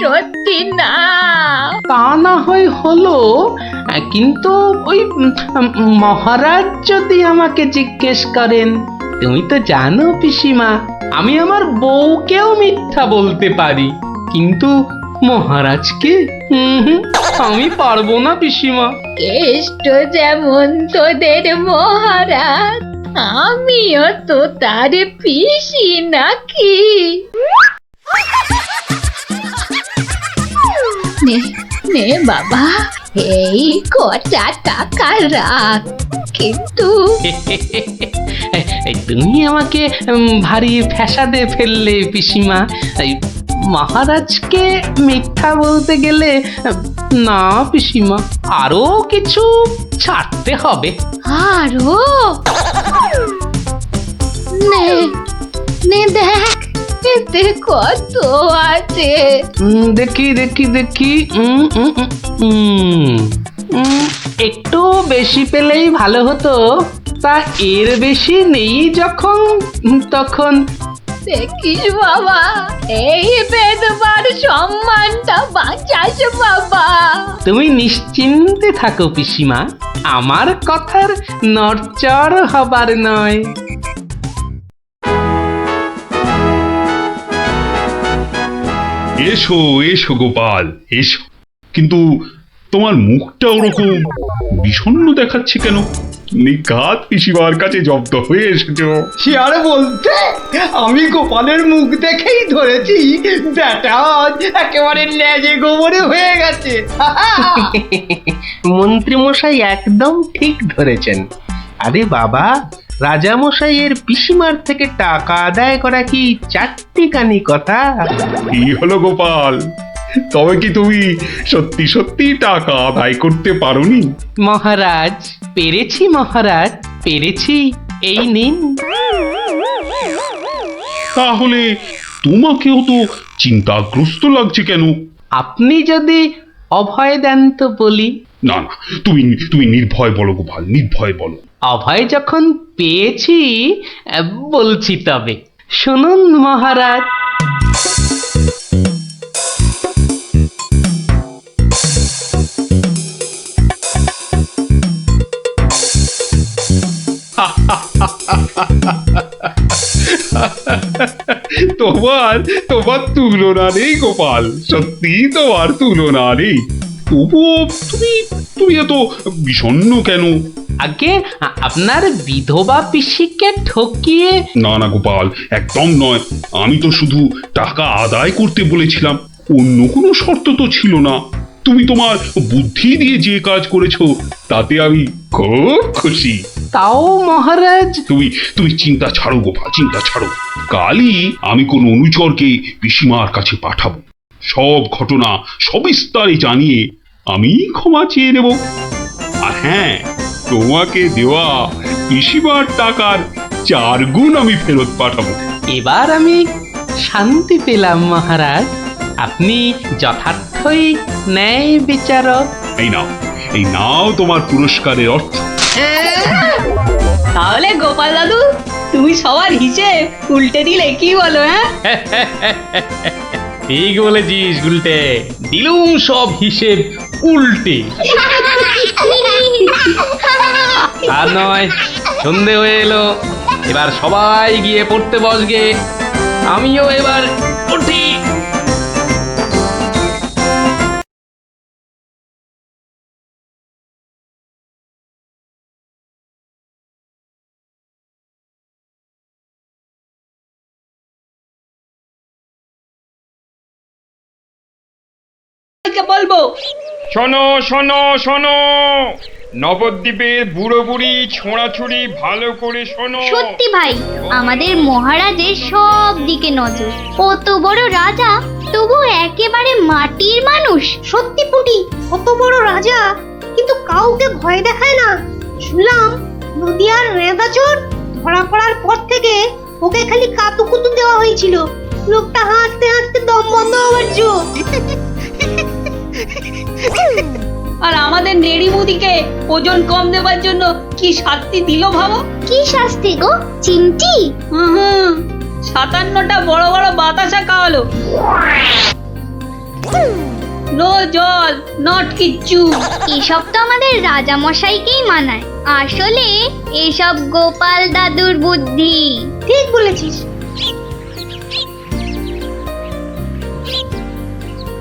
সত্যি না। তা না হয় হলো, কিন্তু ওই মহারাজ যদি আমাকে জিজ্ঞেস করেন, তুমি তো জানো পিসিমা, আমি আমার বউকেও মিথ্যা বলতে পারি, কিন্তু মহারাজকে আমি পারবো না পিসিমা। কেষ্ট যেমন তোদের মহারাজ, আমিও তো তার পিসি নাকি। নে নে বাবা, এই কটা টাকা রাখ, কিন্তু তুমি আমাকে ভারী ফ্যাসাদে ফেললে পিসিমা। এই মহারাজকে মিথ্যা বলতে গেলে না পিসিমা, আরো কিছু ছাড়তে হবে। আরো নে নে দেখ, এতে কত আছে। দেখি দেখি দেখি, একটু বেশি পেলেই ভালো হতো, তা এর বেশি নেই যখন, তখন দেখিস বাবা, এই বেদবার সম্মানটা বাঁচাস বাবা। তুমি নিশ্চিন্তে থাকো পিসিমা, আমার কথার নড়চড় হবার নয়। এসো এসো গোপাল, এসো। কিন্তু তোমার মুখটা ওরকম বিষণ্ণ দেখাচ্ছে কেন? নিঘাত পিসিমার কাছে জব্দ হয়ে এসেছো। সে আর বলতে, আমি গোপালের মুখ দেখেই ধরেছি ব্যাটা আজ একেবারে লেজে গোবরে হয়ে গেছে। মন্ত্রী মশাই একদম ঠিক ধরেছেন। আরে বাবা, রাজা মশাইয়ের পিসিমার থেকে টাকা আদায় করা কি চারটিখানি কথা? কি হলো গোপাল, তবে কি তুমি সত্যি সত্যি টাকা আদায় করতে পারোনি? মহারাজ, পেরেছি মহারাজ, পেরেছি, এই নিন। তাহলে তোমাকেও তো চিন্তাগ্রস্ত লাগছে কেন? আপনি যদি অভয় দেন তো বলি। না না, তুমি তুমি নির্ভয় বলো গোপাল, নির্ভয় বলো। অভয় যখন পেয়েছি, বলছি তবে শুনুন মহারাজ। তোমার তোমার তুলনা নেই গোপাল, সত্যি তোমার তুলনা নেই। তবুও তুমি তুমি এত বিষণ্ণ কেন? আগে আপনার বিধবা পিসিকে ঠকিয়ে। না না গোপাল, একদম নয়। আমি তো শুধু টাকা আদায় করতে বলেছিলাম, অন্য কোনো শর্ত তো ছিল না। তুমি তোমার বুদ্ধি দিয়ে যে কাজ করেছো তাতে আমি খুব খুশি। তাও মহারাজ। তুমি তুমি চিন্তা ছাড়ো গোপাল, চিন্তা ছাড়ো। কালই আমি কোন অনুচরকে পিসিমার কাছে পাঠাবো, সব ঘটনা সবিস্তারে জানিয়ে আমি ক্ষমা চেয়ে নেব। আর হ্যাঁ, তোমাকে দেওয়া পিসিমার টাকার 4 গুণ আমি ফেরত পাঠাবো। এবার আমি শান্তি পেলাম মহারাজ, আপনি যথার্থই ন্যায় বিচারক। এই নাও তোমার পুরস্কারের অর্থ। তাহলে গোপাল দাদু, তুমি সবার হিসেব উল্টে দিলে, কি বলো? হ্যাঁ, ঠিক বলেছিস গুলটে, দিলুম সব হিসেব উল্টে। আর নয়, সন্ধে হয়ে এলো, এবার সবাই গিয়ে পড়তে বসগে, আমিও এবার উঠি। বলবো, শোনো শোনো শোনো, নবদ্বীপের বুড়ো বুড়ি ছোঁড়াছুড়ি ভালো করে শোনো। সত্যি ভাই, আমাদের মহারাজের সব দিকে নজর। কত বড় রাজা, তবু একেবারে মাটির মানুষ। সত্যি পুটি, কত বড় রাজা কিন্তু কাউকে ভয় দেখায় না। শুনলাম নদিয়ার রেঁদাচোর ধরা পড়ার পর থেকে ওকে খালি কাতুকুতু দেওয়া হয়েছিল। লোকটা হাসতে হাসতে দম বন্ধ হওয়ার জো। আর আমাদের নেড়িমুদিকে ওজন কম দেওয়ার জন্য কি শাস্তি দিল ভাবো? কি শাস্তি গো চিমটি? 57টা বড় বড় বাতাসা খাওয়ালো। নো জল, নট কিচ্ছু। এসব তো আমাদের রাজা মশাইকেই মানায়, আসলে এসব গোপাল দাদুর বুদ্ধি। ঠিক বলেছিস।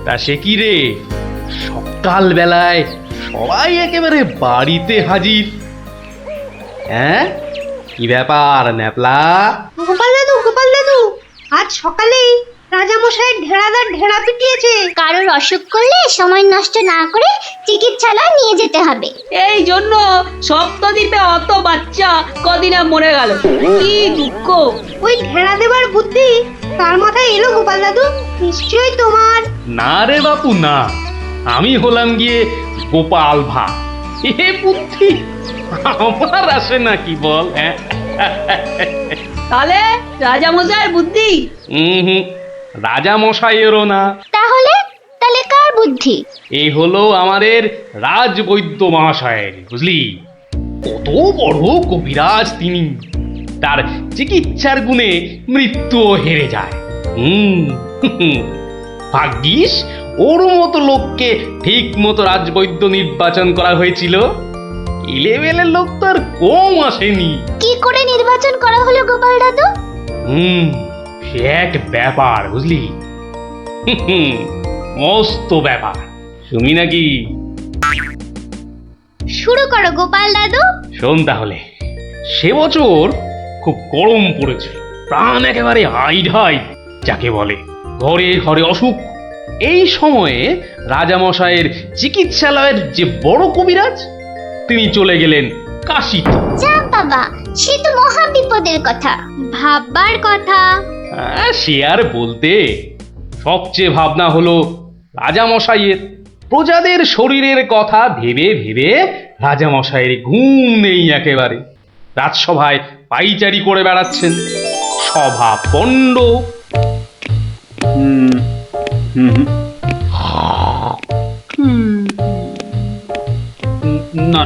তা সে কি রে, সকাল বেলায় সবাই একেবারে বাড়িতে হাজির। হ্যাঁ, কি ব্যাপার ন্যাপলা? গোপাল দাদু, আজ সকালেই রাজামশাই ঢেড়াদার ঢেড়া পিটিয়েছে। কারোর অসুখ করলে সময় নষ্ট না করে চিকিৎসালয়ে নিয়ে যেতে হবে। এই জন্য সপ্তদ্বীপে অত বাচ্চা কদিনে মরে গেল। কি দুঃখ। ওই ঢেড়া দেবার বুদ্ধি তার মাথায় এলো গোপাল দাদু? নিশ্চয়ই তোমার। না রে বাপু না, আমি হলাম গিয়ে গোপাল ভা। এ বুদ্ধি আমার আসে নাকি বল? হ্যাঁ, তাহলে রাজামশাইয়ের বুদ্ধি? রাজা মশাইয়েরও না। তাহলে কার বুদ্ধি? এই হলো আমাদের রাজবৈদ্য মহাশয়ের, বুঝলি? কত বড় কবিরাজ তিনি, তার চিকিৎসার গুণে মৃত্যুও হেরে যায়। ভাগ্যিস ওর মতো লোককে ঠিক মতো রাজবৈদ্য নির্বাচন করা হয়েছিল। ইলেভেলের লোক তো আর কম আসেনি। কি করে নির্বাচন করা হলো গোপাল দাদু? সে এক ব্যাপার, বুঝলি? মস্ত ব্যাপার, শুনি নাকি? শুরু করো গোপাল দাদু। শোন তাহলে, সে বছর খুব গরম পড়েছিল, প্রাণ একেবারে হাই যাকে বলে। ঘরে ঘরে অসুখ। এই সময়ে রাজামশাইয়ের চিকিৎসালয়ের যে বড় কবিরাজ, তিনি চলে গেলেন কাশীতে। যা বাবা, সে তো মহা বিপদের কথা, ভাববার কথা। সে আর বলতে, সবচেয়ে ভাবনা হলো রাজামশাইয়ের। প্রজাদের শরীরের কথা ভেবে ভেবে রাজামশাইয়ের ঘুম নেই একেবারে। রাজসভায় পাইচারি করে বেড়াচ্ছেন, সভা পণ্ড। না,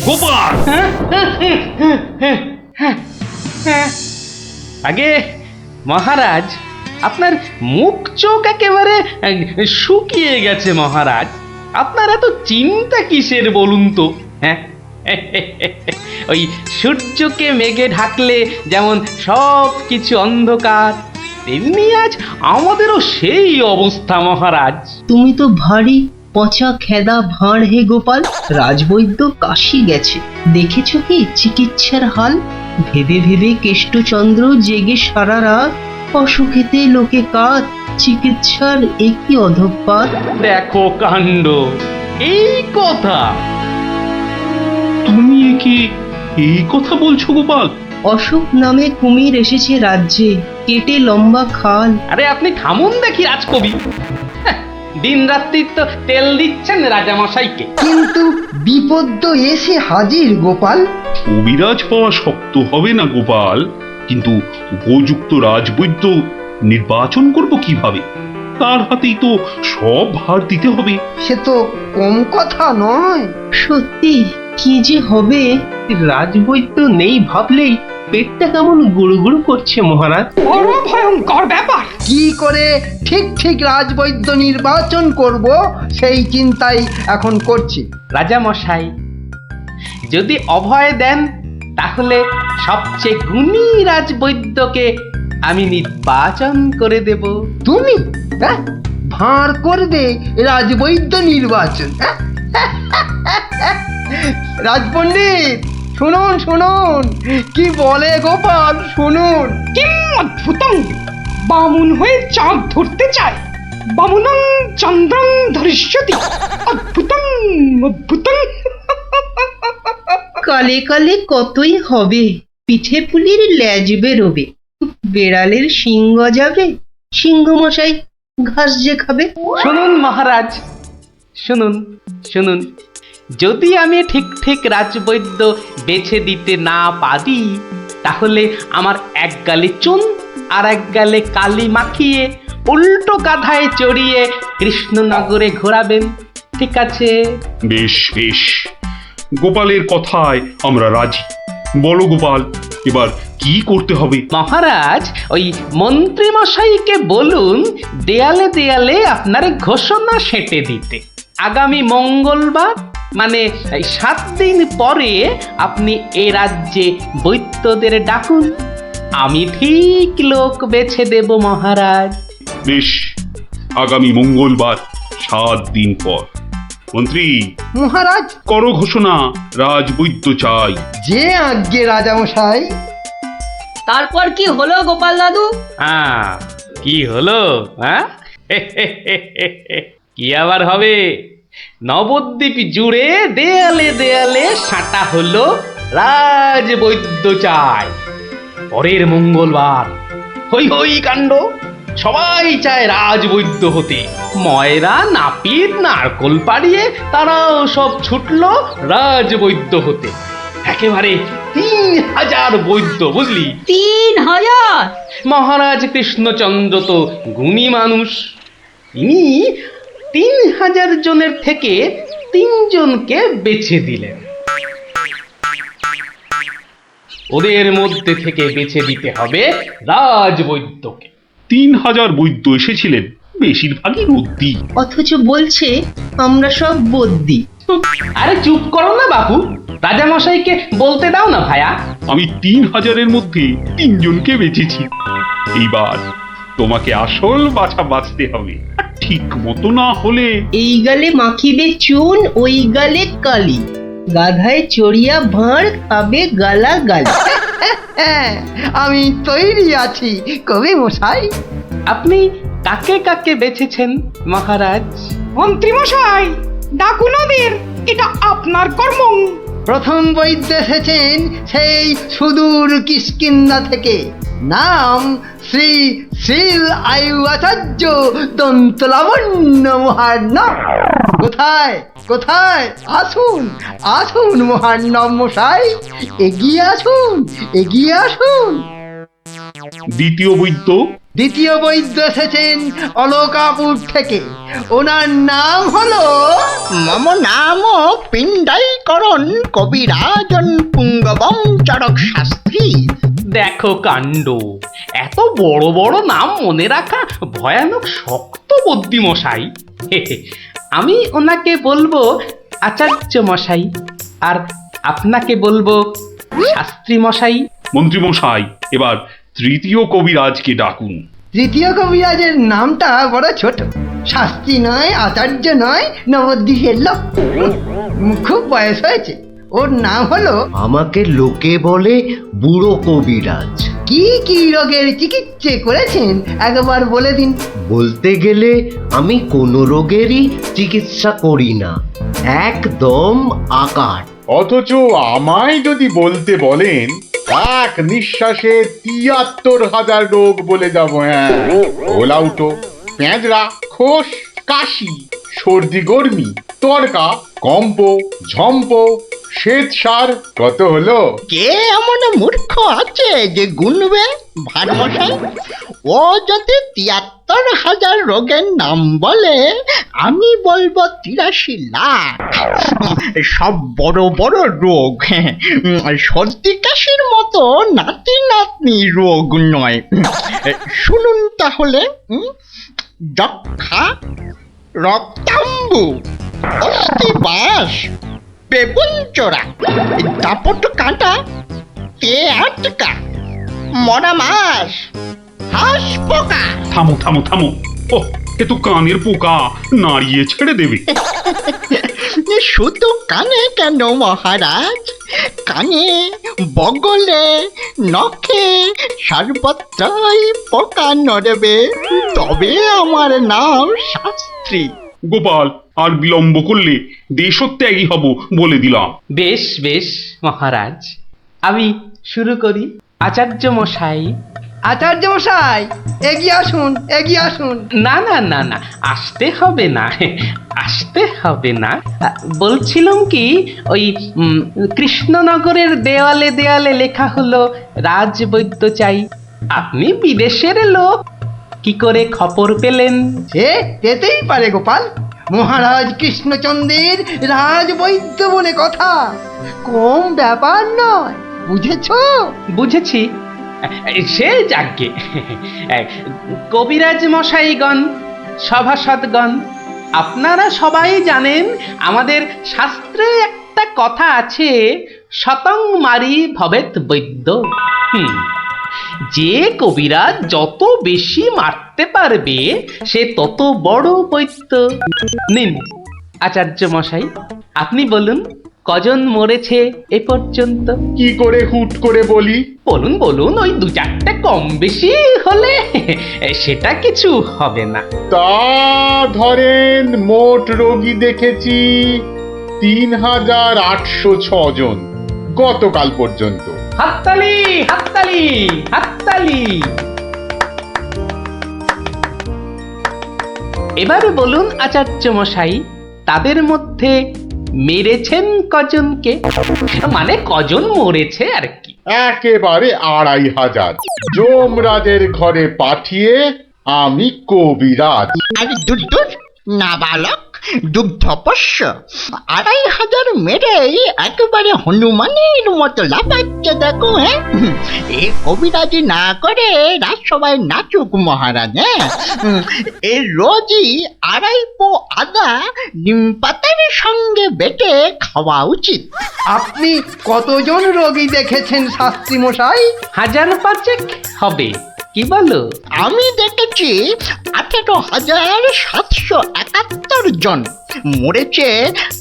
গোপাল! আগে মহারাজ, আপনার মুখ চোখ একেবারে শুকিয়ে গেছে মহারাজ। আপনার এত চিন্তা কিসের বলুন তো? হ্যাঁ, ওই সূর্যকে মেঘে ঢাকলে যেমন সব কিছু অন্ধকার, তেমনি আজ আমাদেরও সেই অবস্থা মহারাজ। তুমি তো ভারী পচা খেদা ভাঁড় হে গোপাল। রাজবৈদ্য কাশি গেছে, দেখেছো কি চিকিৎসার হাল? ভেবে ভেবে কেষ্টচন্দ্র জেগে সারা রাত, অসুখেতে লোকে কাত, চিকিৎসার একই অধঃপাত। দেখো কাণ্ড, এই কথা তুমি একে এই কথা বলছো গোপাল? অসুখ নামে কুমির এসেছে রাজ্যে, কেটে লম্বা খাল। আরে আপনি থামুন দেখি রাজকবি। দিন রাত্রি তো তেল দিচ্ছেন রাজামশাইকে। কিন্তু বিপদ তো এসে হাজির গোপাল। কবিরাজ পাওয়া শক্ত হবে না গোপাল, কিন্তু উপযুক্ত রাজবৈদ্য নির্বাচন করব কিভাবে? তার হাতেই তো সব ভার দিতে হবে। সে তো কম কথা নয়। সত্যি কি যে হবে, রাজবৈদ্য নেই ভাবলেই পেটটা কেমন গুড়ুগুড়ু করছে মহারাজ। বড় ভয়ঙ্কর ব্যাপার। কি করে ঠিক রাজবৈদ্য নির্বাচন করব সেই চিন্তাই এখন করছি। রাজামশাই যদি অভয় দেন, তাহলে সবচেয়ে গুণী রাজবৈদ্যকে আমি নির্বাচন করে দেব। তুমি ভাঁড় করবে রাজবৈদ্য নির্বাচন? রাজপণ্ডিত শুনুন শুনুন, কি বলে গোপাল শুনুন। কিম অদ্ভুতং! বামুন হয়ে চাঁদ ধরতে চায়। বামুনং চন্দ্রং ধরিষ্যতি। অদ্ভুতং অদ্ভুতং। কালে কালে কতই হবে, পিঠে পুলির লেজ বেরোবে, বেড়ালের সিংহ যাবে, সিংহ মশাই ঘাস যে খাবে। শুনুন মহারাজ, শুনুন শুনুন, যদি আমি ঠিক রাজবৈদ্য বেছে দিতে না পারি, তাহলে আমার এক গালে চুন আর এক গালে কালি মাখিয়ে উল্টো কাঁধায় চড়িয়ে কৃষ্ণনগরে ঘোরাবেন। ঠিক আছে। বেশ বেশ, গোপালের কথায় আমরা রাজি। বলো গোপাল, এবার কি করতে হবে? মহারাজ, ওই মন্ত্রী মশাইকে বলুন দেয়ালে দেয়ালে আপনার ঘোষণা সেঁটে দিতে। আগামী মঙ্গলবার মানে 7 দিন পরে আপনি এ রাজ্যে বৈদ্যদের ডাকুন। আমি ঠিক লোক বেছে দেব মহারাজ। বেশ, আগামী মঙ্গলবার 7 দিন পর। মন্ত্রী, মহারাজ, করো ঘোষণা, রাজবৈদ্য চাই। যে আজ্ঞে রাজামশাই। তারপর কি হলো গোপাল দাদু? কি হলো? কি আবার হবে? নবদ্বীপ জুড়ে দেয়ালে দেয়ালে সাঁটা হলো রাজবৈদ্য চাই। পরের মঙ্গলবার হই হই কাণ্ড, সবাই চায় রাজবৈদ্য হতে। ময়রা নাপিত নারকোল পাড়িয়ে তারাও সব ছুটলো রাজবৈদ্য হতে। একেবারে 3000 বৈদ্য, বুঝলি? 3000? মহারাজ কৃষ্ণচন্দ্র তো গুণী মানুষ, তিনি 3000 জনের থেকে 3 জনকে বেছে দিলেন। ওদের মধ্যে থেকে বেছে দিতে হবে রাজবৈদ্যকে। 3000 বৈদ্য এসেছিলেন, বেশিরভাগই রদ্দি। অথচ বলছে আমরা সব বদ্যি। আরে চুপ করো না বাপু, রাজামশাইকে বলতে দাও না ভায়া। আমি 3000-এর মধ্যে 3 জনকে বেঁচেছি। এইবার তোমাকে আসল বাছা বাঁচতে হবে, আর ঠিক মতো না হলে এই গালে মাখিবে চুন, ওই গালে কালি, গাধায় চড়িয়া ভাঁড় খাবে গালা গালি। আমি তৈরি আছি কবি মশাই। আপনি কাকে কাকে বেছেছেন মহারাজ? মন্ত্রী মশাই, ডাকুন ওদের, এটা আপনার কর্ম। প্রথম বৈদ্য এসেছেন সেই সুদূর কিষ্কিন্ধা থেকে, নাম শ্রী শ্রীল আয়ু আচার্য দন্তলাবণ্য মহার্ণব। কোথায় কোথায়? আসুন আসুন মহার্ণব মশাই, এগিয়ে আসুন এগিয়ে আসুন। দ্বিতীয় বৈদ্য? দ্বিতীয় বৈদ্য এসেছেন অলকাপুর থেকে, ওনার নাম হলো মম নাম পিণ্ডাইকরণ কবিরাজন পুঙ্গবং চরক শাস্ত্রী। দেখো কাণ্ড, এত বড় বড় নাম মনে রাখা ভয়ানক শক্ত বুদ্ধি মশাই। আমি ওনাকে বলবো আচার্য মশাই, আর আপনাকে বলবো শাস্ত্রী মশাই। মন্ত্রী মশাই, এবার তৃতীয় কবিরাজকে ডাকুন। তৃতীয় কবিরাজের নামটা বড় ছোট, শাস্ত্রী নয়, আচার্য নয়, নবদ্বীপের লোক, খুব বয়স হয়েছে। ওর নাম হলো, আমাকে লোকে বলে বুড়ো কবিরাজ। কি কি রোগের চিকিৎসা করেছেন একবার বলে দিন। বলতে গেলে আমি কোনো রোগেরই চিকিৎসা করি না, একদম আকার। অথচ আমায় যদি বলতে বলেন, এক নিঃশ্বাসে ৭৩,০০০ রোগ বলে যাব। হ্যাঁ, ওলাউটো, পেঁজরা, খোস, কাশি, সর্দি গর্মি, তরকা, কম্প, ঝম্প, শ্বেত সার, কত হলো? কে এমন মূর্খ আছে যে গুনবে ভারমশাই? ও যদি ৭৩,০০০ রোগের নাম বলে, আমি বলবো ৮৩ লাখ। সব বড় বড় রোগ, সর্দি কাশির মতো নাতি নাতনি রোগ নয়। শুনুন তাহলে, যক্ষা, রক্তাম্বু, অস্থিবাস, বেগুন চোরা, দাপট কাঁটা, তে আটকা, মরা মাছ, হাঁস পোকা। থামো থামো থামো, ও এ তো কানের পোকা, নাড়িয়ে ছেড়ে দেবে। শুধু কানে কেন মহারাজ, কানে, বগলে, নখে, সর্বত্রই পোকা নড়বে, তবে আমার নাম শাস্ত্রী। গোপাল, আর বিলম্ব করলে দেশত্যাগী হব বলে দিলাম। বেশ বেশ মহারাজ, আমি শুরু করি। আচার্য মশাই। আচার্য মশাই, এগিয়ে আসুন এগিয়ে আসুন। না না না না, আসতে হবে না, আসতে হবে না। বলছিলাম কি, ওই কৃষ্ণনগরের দেওয়ালে দেওয়ালে লেখা হলো রাজবৈদ্য চাই। আপনি বিদেশের লোক, কি করে খবর পেলেন? সে পেতেই পারে গোপাল, মহারাজ কৃষ্ণচন্দ্রের রাজবৈদ্য বলে কথা, কম ব্যাপার নয়, বুঝেছো? বুঝেছি। সে যাকে কবিরাজ মশাইগণ, সভাসদগণ, আপনারা সবাই জানেন আমাদের শাস্ত্রে একটা কথা আছে, শতং মারি ভবেত বৈদ্য। যে কবিরাজ যত বেশি মারতে পারবে সে তত বড় বৈদ্য। নিন আচার্য মশাই, আপনি বলুন কজন মরেছে এ পর্যন্ত? কি করে হুট করে বলি? বলুন বলুন, ওই দু চারটে কম বেশি হলে সেটা কিছু হবে না। তা ধরেন মোট রোগী দেখেছি ৩,৮০৬ জন গতকাল পর্যন্ত। হাততালি হাততালি হাততালি। এবার বলুন আচার্য মশাই, তাদের মধ্যে মেরেছেন কজনকে? মানে কজন মরেছে আর কি। একেবারে ২৫০০। যমরাজের ঘরে পাঠিয়ে আমি কবিরাজ। আরে দূর দূর, নাবালক দুগ্ধপোষ্য, ২৫০০ মেরেই একেবারে হনুমানের মতো লাফাচ্ছে দেখো। হ্যাঁ, এ কবিরাজি না করে রাজসভায় নাচুক মহারাজ। হ্যাঁ, এ রোজই ২.৫ পো আদা নিম পাতার সঙ্গে বেটে খাওয়া উচিত। আপনি কতজন রোগী দেখেছেন শাস্ত্রী মশাই? ১৫০০ হবে, কি বলো? আমি দেখেছি ১৮,৭৭১ জন, মরেছে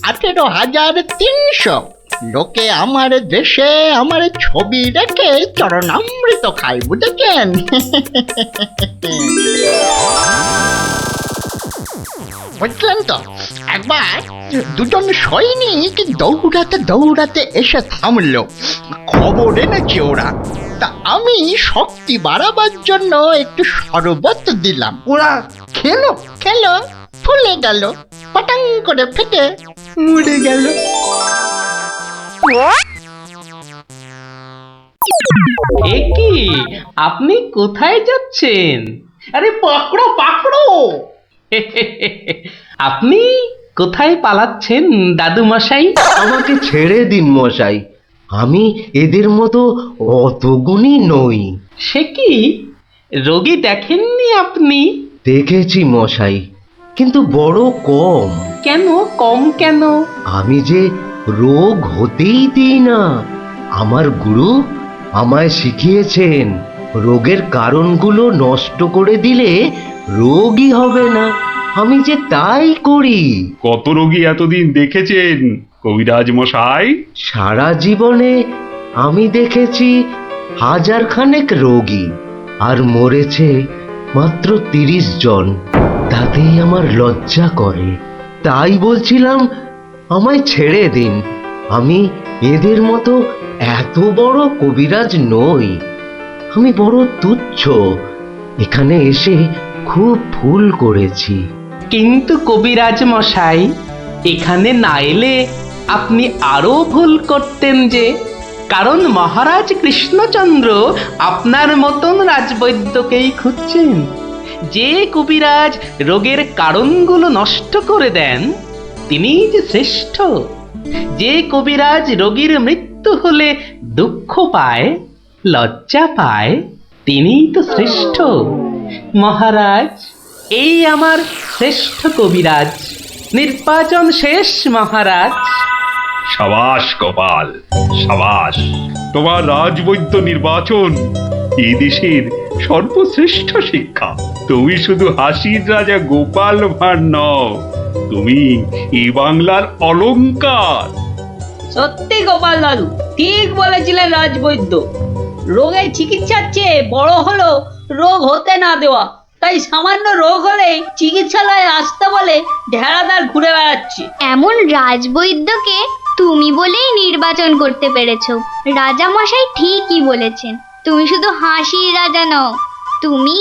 ১৮,৩০০। লোকে আমার দেশে আমার ছবি রেখে চরণামৃত খায়, বুঝেছেন? বুঝলেন তো? একবার দুজন সৈনিক দৌড়াতে দৌড়াতে এসে থামলো, খবর এনেছে ওরা। তা আমি শক্তি বাড়াবার জন্য একটু শরবত দিলাম। ওরা খেলো? খেলো, ফুলে গেল, পটাং করে ফেটে মরে গেল। এ কি, আপনি কোথায় যাচ্ছেন? আরে পাকড়ো পাকড়ো। আপনি কোথায় পালাচ্ছেন দাদু মশাই? আমাকে ছেড়ে দিন মশাই, আমি এদের মতো অত গুণী নই। সে কি, রোগী দেখেননি আপনি? দেখেছি মশাই, কিন্তু বড় কম। কেন কম কেন? আমি যে রোগ হতেই দিই না। আমার গুরু আমায় শিখিয়েছেন, রোগের কারণগুলো নষ্ট করে দিলে রোগই হবে না। আমি যে তাই করি। কত রোগী এতদিন দেখেছেন কবিরাজ মশাই? সারা জীবনে আমি দেখেছি ১০০০ খানেক রোগী, আর মরেছে মাত্র ৩০ জন। তাতেই আমার লজ্জা করে। তাই বলছিলাম আমায় ছেড়ে দিন, আমি এদের মতো এত বড় কবিরাজ নই। আমি বড় তুচ্ছ, এখানে এসে খুব ভুল করেছি। কিন্তু কবিরাজ মশাই, এখানে না এলে আপনি আরো ভুল করতেন যে, কারণ মহারাজ কৃষ্ণচন্দ্র আপনার মতন রাজবৈদ্যকেই খুঁজছেন। যে কবিরাজ রোগের কারণগুলো নষ্ট করে দেন তিনিই যে শ্রেষ্ঠ। যে কবিরাজ রোগীর মৃত্যু হলে দুঃখ পায়, লজ্জা পায়, তিনিই তো শ্রেষ্ঠ। মহারাজ, এই আমার শ্রেষ্ঠ কবিরাজ। নির্বাচন শেষ মহারাজ। সাবাস গোপাল, সাবাস। তোমার রাজবৈদ্য নির্বাচন এ দেশের সর্বশ্রেষ্ঠ শিক্ষা। তুমি শুধু হাসির রাজা গোপাল ভাঁড় নও, তুমি এই বাংলার অলংকার। সত্যি গোপাল দাদু ঠিক বলেছিলেন রাজবৈদ্য। রোগের চিকিৎসার চেয়ে বড় হলো রোগ হতে না দেওয়া। তাই সামান্য রোগ হলেই চিকিৎসালয়ে আসতে বলে ঢেড়াদার ঘুরে বেড়াচ্ছে। এমন রাজবৈদ্যকে তুমি বলেই নির্বাচন করতে পেরেছো। রাজা মশাই ঠিকই বলেছেন, তুমি শুধু হাসির রাজা নও, তুমি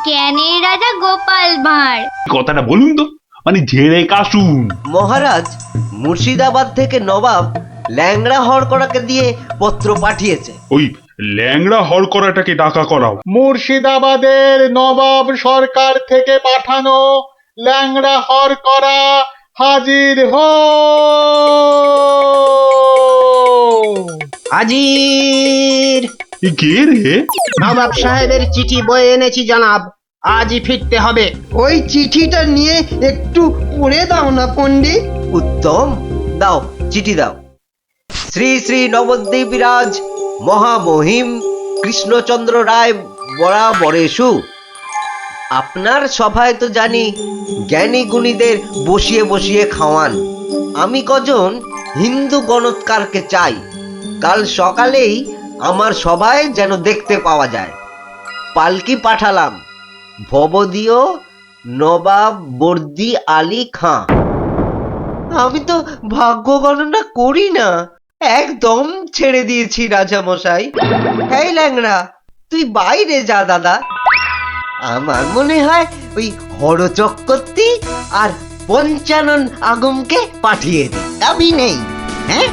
জ্ঞানের রাজা গোপাল ভাঁড়। কথাটা বলুন তো, মানে ঝেড়ে কাশুন। মহারাজ, মুর্শিদাবাদ থেকে নবাব ল্যাংড়া হরকড়াকে দিয়ে পত্র পাঠিয়েছে। ওই ল্যাংড়া হরকড়াটাকে ডাকা করাও। মুর্শিদাবাদের নবাব সরকার থেকে পাঠানো ল্যাংড়া হর করা হাজির হো। হাজির। কে রে? নবাব সাহেবের চিঠি বয়ে এনেছি জনাব, আজই ফিরতে হবে। ওই চিঠিটা নিয়ে একটু পড়ে দাও না পণ্ডিত। উত্তম, দাও চিঠি দাও। শ্রী শ্রী নবদ্বীপরাজ মহামহিম কৃষ্ণচন্দ্র রায় বরাবরেশু। আপনার সভায় তো জানি জ্ঞানী গুণীদের বসিয়ে বসিয়ে খাওয়ান। আমি কজন হিন্দু গণৎকারকে চাই, কাল সকালেই আমার সভায় যেন দেখতে পাওয়া যায়। পালকি পাঠালাম, ভবদীয় নবাব বর্দি আলী খাঁ। আমি তো ভাগ্য গণনা করি না, একদম ছেড়ে দিয়েছি রাজা মশাই। এই ল্যাংড়া, তুই বাইরে যা দাদা। আমার মনে হয় ওই হরচক্রবর্তী আর পঞ্চানন আগমকে পাঠিয়ে দে। দাবি নেই, হ্যাঁ?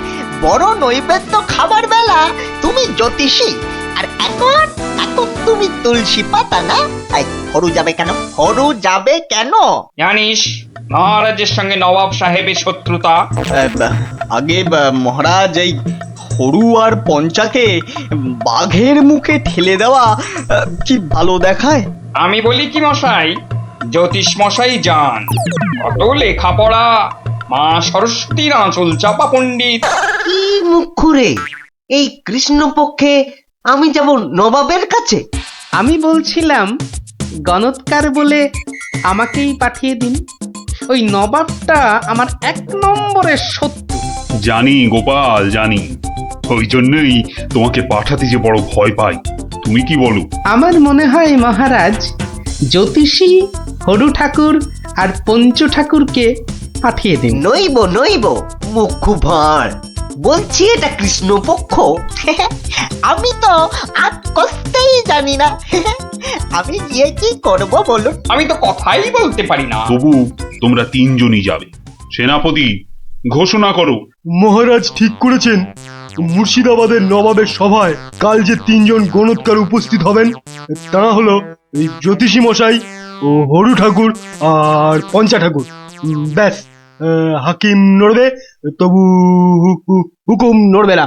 বড় নৈবেদ্য খাবার বেলা তুমি জ্যোতিষী, আর এখন এখন তুমি তুলসী পাতা না? হরু যাবে কেন? হরু যাবে কেন? জানিস মহারাজের সঙ্গে নবাব সাহেবের শত্রুতা। আগে মহারাজ এই হরু আর পঞ্চাকে বাঘের মুখে ঠেলে দেওয়া কি ভালো দেখায়? আমি বলি কি মশাই, জ্যোতিষ মশাই যান, কত লেখাপড়া, মা সরস্বতীর আঁচল চাপা পণ্ডিত। কি মুখ খুরে এই কৃষ্ণপক্ষে আমি যাব নবাবের কাছে? আমি বলছিলাম গণৎকার বলে আমাকেই পাঠিয়ে দিন। ওই নবাবটা আমার 1 নম্বরের শত্রু। জানি গোপাল, জানি। ওই জন্যই তোমাকে পাঠাতে যে বড় ভয় পাই। তুমি কি বলো? আমার মনে হয় মহারাজ জ্যোতিষী হরু ঠাকুর আর পঞ্চু ঠাকুরকে পাঠিয়ে দিন। নইব নইব, মুখ খুব ভাঁড়। বলছি এটা কৃষ্ণপক্ষ। আমি তো আর কষতেই জানি না। আমি গিয়ে কি করব বলুন? আমি তো কথাই বলতে পারি না। তবু তোমরা 3 জনই যাবে। সেনাপতি, ঘোষণা করো। মহারাজ ঠিক করেছেন, মুর্শিদাবাদের নবাবের সভায় কাল যে 3 জন গণৎকার উপস্থিত হবেন তারা হলো এই জ্যোতিষী মশাই ও হরু ঠাকুর আর পঞ্চা ঠাকুর। ব্যাস, হাকিম নড়বে, তবু হুকুম নড়বে না।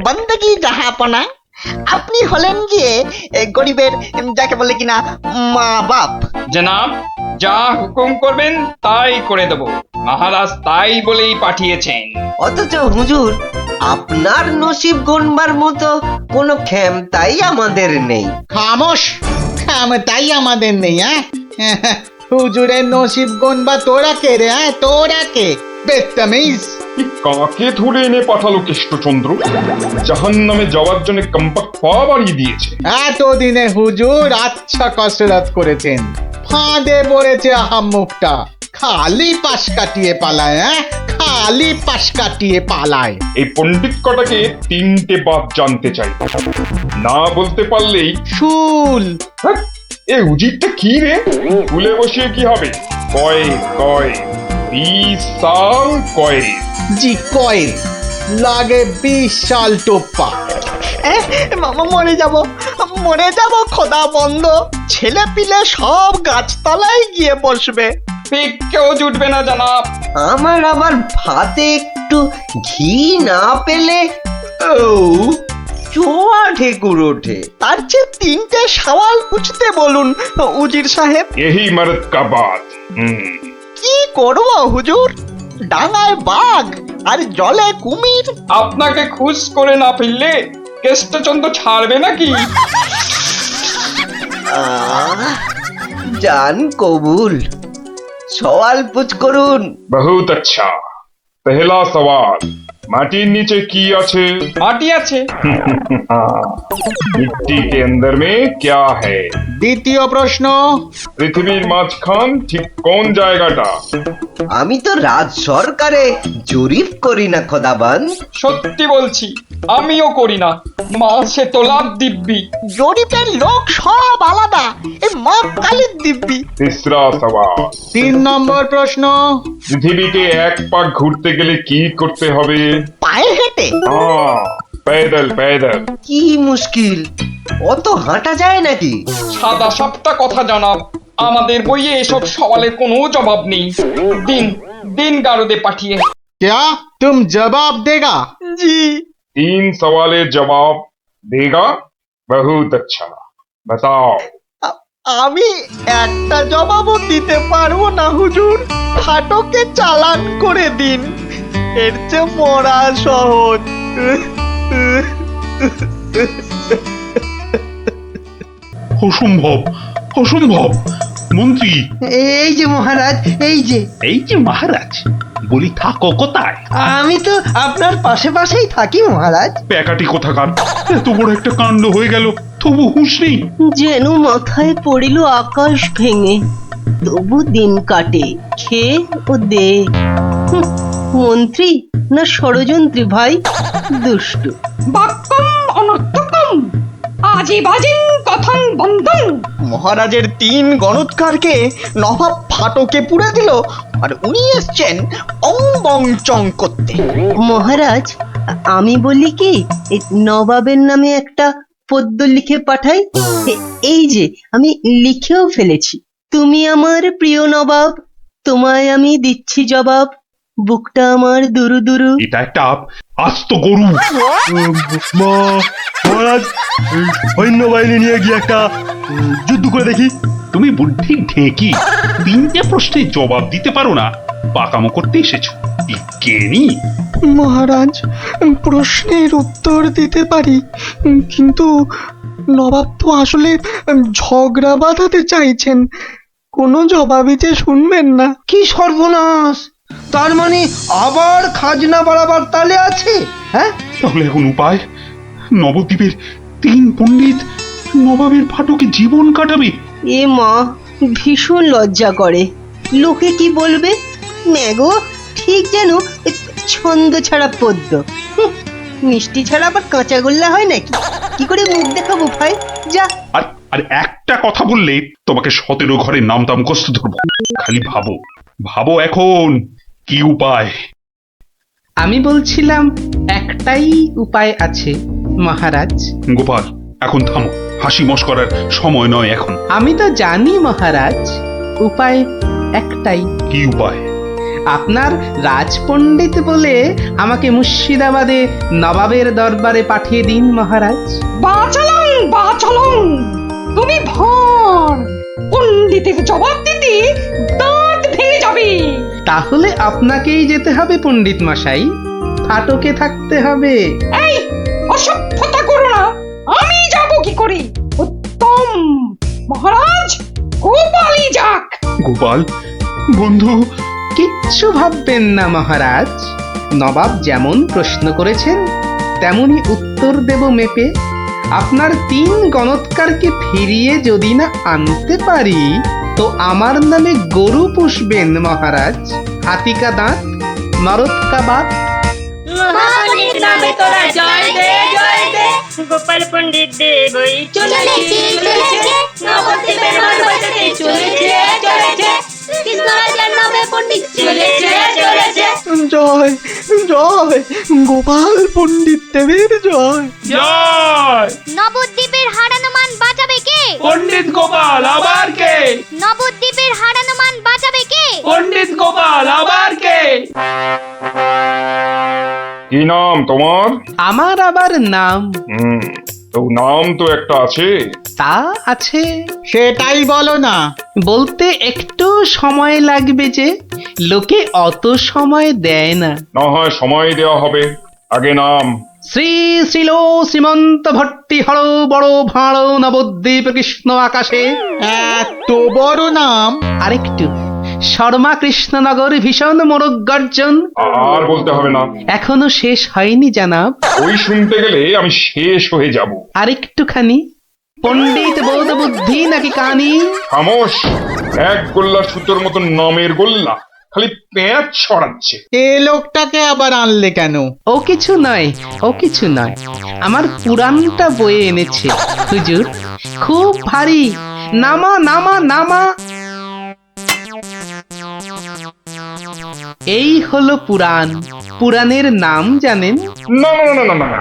বন্দগি জাহাপনা, আপনি হলেন গিয়ে গরিবের, যাকে বলে কিনা মা বাপ। জনাব, যা হুকুম করবেন তাই করে দেব। মহারাজ তাই বলেই পাঠিয়েছেন। অথচ হুজুর, আপনার নসিব গণবার মতো কোনো ক্ষমতাই আমাদের নেই। খামোশ, তাই আমাদের নেই। হুজুরের নসিব গুনবা তোরা কে রে? তোরা কে? বেত্তামিজ। কাকে ধরে এনে পাঠালো কৃষ্ণচন্দ্র? জাহান নামে যাওয়ার জন্য কম্পাক্ট পা বাড়িয়ে দিয়েছে। এতদিনে হুজুর আচ্ছা কসরত করেছেন, ফাঁদে পড়েছে আহাম্মুকটা। খালি পাশ কাটিয়ে পালায়, খালি পাশ কাটিয়ে পালায়। এই পণ্ডিত কটাকে 3টে বাদ জানতে চাই, না বলতে পারলেই শুল। এ উজিরটা কি রে? ভুলে বসিয়ে কি হবে? কয় কয় 20 সাল কয়। জি কয়েল লাগে 20 সাল টোপ্পা। মরে যাব খোদা বন্ধ। ছেলে পিলে সব গাছতলায় গিয়ে বসবে। ঠিক কেউ জুটবে না জনাব। আমার আবার ভাতে একটু ঘি না পেলে চোয়া ঠেকুর ওঠে। তার চেয়ে 3টে সওয়াল পুছতে বলুন উজির সাহেব। यही मर्द का बात। কি করব হুজুর? ডাঙায় বাঘ আর জলে কুমির। আপনাকে খুশ করে না ফেললে কেষ্টচন্দ্র ছাড়বে নাকি? জান কবুল, সওয়াল পুছ করুন। बहुत अच्छा। पहला सवाल, माटिर नीचे की আছে? মাটি আছে। मिट्टी के अंदर में क्या है? দ্বিতীয় প্রশ্ন, পৃথিবীর মাঝখান ঠিক কোন জায়গাটা? আমি তো রাজ সরকারে জরিপ করি না খোদাবান। সত্যি বলছি, আমিও করি না। মাসে তোলার দিব্যি। জরিপের লোক সব আলাদা, এই মা কালীর দিব্যি। तीसरा सवाल, 3 নম্বর প্রশ্ন, পৃথিবীকে 1 পাক ঘুরতে গেলে কি করতে হবে? পায়ে হেঁটে। हाँ, पैदल पैदल কি মুশকিল, অত হাঁটা যায় নাকি? সাদা সাপটা কথা জানাব, আমাদের বইয়ে এসব সওয়ালের কোনো জবাব নেই। দিন দিন গারদে পাঠিয়ে। क्या तुम जवाब देगा? জি 3 सवालेर जवाब देगा। बहुत अच्छा, बताओ। আমি একটা জবাবও দিতে পারবো না হুজুর, ফাটকে চালান করে দিন, এর চেয়ে মরা সহজ। অসম্ভব, অসম্ভব। মন্ত্রী, এই যে মহারাজ, এই যে মহারাজ, বলি থাকো কোথায়? আমি তো আপনার পাশে পাশেই থাকি মহারাজ। প্যাকাটি কোথাকার, এত বড় একটা কাণ্ড হয়ে গেল, তবু হুঁশ নেই। যেন মাথায় পড়িল আকাশ ভেঙে, তবু দিন কাটে খেয়ে ও দে। মন্ত্রী না ষড়যন্ত্রী ভাই, দুষ্টু। বাক্যম অনর্থকম আজীবাজিং কথং বন্ধন। মহারাজের 3 গণৎকারকে নবাব ফাটকে পুড়ে দিল, আর উনি এসছেন অং বং চং করতে। মহারাজ, আমি বলি কি, এই নবাবের নামে একটা পদ্য লিখে পাঠাই। এই যে আমি লিখেও ফেলেছি। তুমি আমার প্রিয় নবাব, তোমায় আমি দিচ্ছি জবাব, বুকটা আমার দুরু দুরু। এটা একটা আস্ত গরু। মহারাজ, এই সৈন্যবাহিনী নিয়ে গিয়ে একটা যুদ্ধ করে দেখি। তুমি বুদ্ধি ঢেকি, 3টে প্রশ্নের জবাব দিতে পারো না, পাকামো করতে এসেছো। জ্ঞানী মহারাজ, প্রশ্নের উত্তর দিতে পারি, কিন্তু নবাব তো আসলে ঝগড়া বাঁধাতে চাইছেন, কোনো জবাবই যে শুনবেন না। কি সর্বনাশ! তার মানে আবার খাজনা বাড়াবার তালে আছে? হ্যাঁ, তাহলে এখন উপায়? নবদ্বীপের 3 পণ্ডিত নবাবের ফাটকে জীবন কাটাবে। এ মা, ভীষণ লজ্জা করে। লোকে কি বলবে? ম্যাগো, ঠিক যেন ছন্দ ছাড়া পদ্য। মিষ্টি ছাড়া আবার কাঁচাগোল্লা হয় নাকি? কি করে মুখ দেখাবো ভাই? যা। আর আর একটা কথা বললে তোমাকে 17 ঘরে নামতাম কষ্ট ধরবো। খালি ভাবো, ভাবো এখন কি উপায়। আমি বলছিলাম একটাই উপায় আছে মহারাজ। গোপাল, এখন থামো, হাসি মশকরার সময় নয় এখন। আমি তো জানি মহারাজ, উপায় একটাই। কি উপায়? আপনার রাজপণ্ডিত বলে আমাকে মুর্শিদাবাদে নবাবের দরবারে পাঠিয়ে দিন মহারাজ। বাঁচালং বাঁচালং, তুমি ভার, পণ্ডিতের জবাব দিতে দাঁত ভেঙে যাবে। তাহলে আপনাকেই যেতে হবে পণ্ডিত মশাই, ফাটকে থাকতে হবে। এই অসভ্যতা করো না, আমি যাব কি করে? উত্তম, মহারাজ গোপালই যাক। গোপাল বন্ধু, কিচ্ছু ভাববেন না মহারাজ, নবাব যেমন প্রশ্ন করেছেন তেমনি উত্তর দেব মেপে। আপনার 3 গণৎকারকে ফিরিয়ে যদি না আনতে পারি, তো আমার নামে গরু পুষবেন মহারাজ, হাতিকা দাঁত, নরৎকা বাত। গোপাল পণ্ডিত দেবই চলেছে চলেছে, নবদ্বীপের মান বাঁচাতে চলেছে চলেছে, কৃষ্ণরাজার নামে পণ্ডিত চলেছে চলেছে। জয় জয়, গোপাল পণ্ডিত দেবের জয় জয়। নবদ্বীপের হারানো মান বাঁচাবে কে? পণ্ডিত গোপাল, আবার কে? নবদ্বীপের হারানো মান বাঁচাবে কে? পণ্ডিত গোপাল, আবার কে? কি নাম তোমার? আমার আবার নাম? তো নাম তো একটা আছে। তা আছে, সেটাই বলো না। বলতে একটু সময় লাগবে যে, লোকে অত সময় দেয় না। না হয় সময় দেওয়া হবে, আগে নাম। শ্রী শ্রীল শ্রীমন্ত ভট্টি হর বড় ভাঁড় নবদ্বীপ কৃষ্ণ আকাশে। এত বড় নাম? আরেকটু, শর্মা কৃষ্ণনগর ভীষণ মোরগ গর্জন। আর বলতে হবে না, এখনো শেষ হয়নি জানাব। ওই শুনতে গেলে আমি শেষ হয়ে যাব। আরেকটুখানি, পণ্ডিত বোধ বুদ্ধি নাকি কানি? খামোশ, এক গোল্লা সুতোর মতন নামের গোল্লা, খালি পেঁয়াজ ছড়াচ্ছে। এ লোকটাকে আবার আনলে কেন? ও কিছু নয়, ও কিছু নয়, আমার পুরাণটা বয়ে এনেছে হুজুর, খুব ভারী। নামা নামা নামা। এই হলো পুরাণ। পুরাণের নাম জানেন? না না না না না,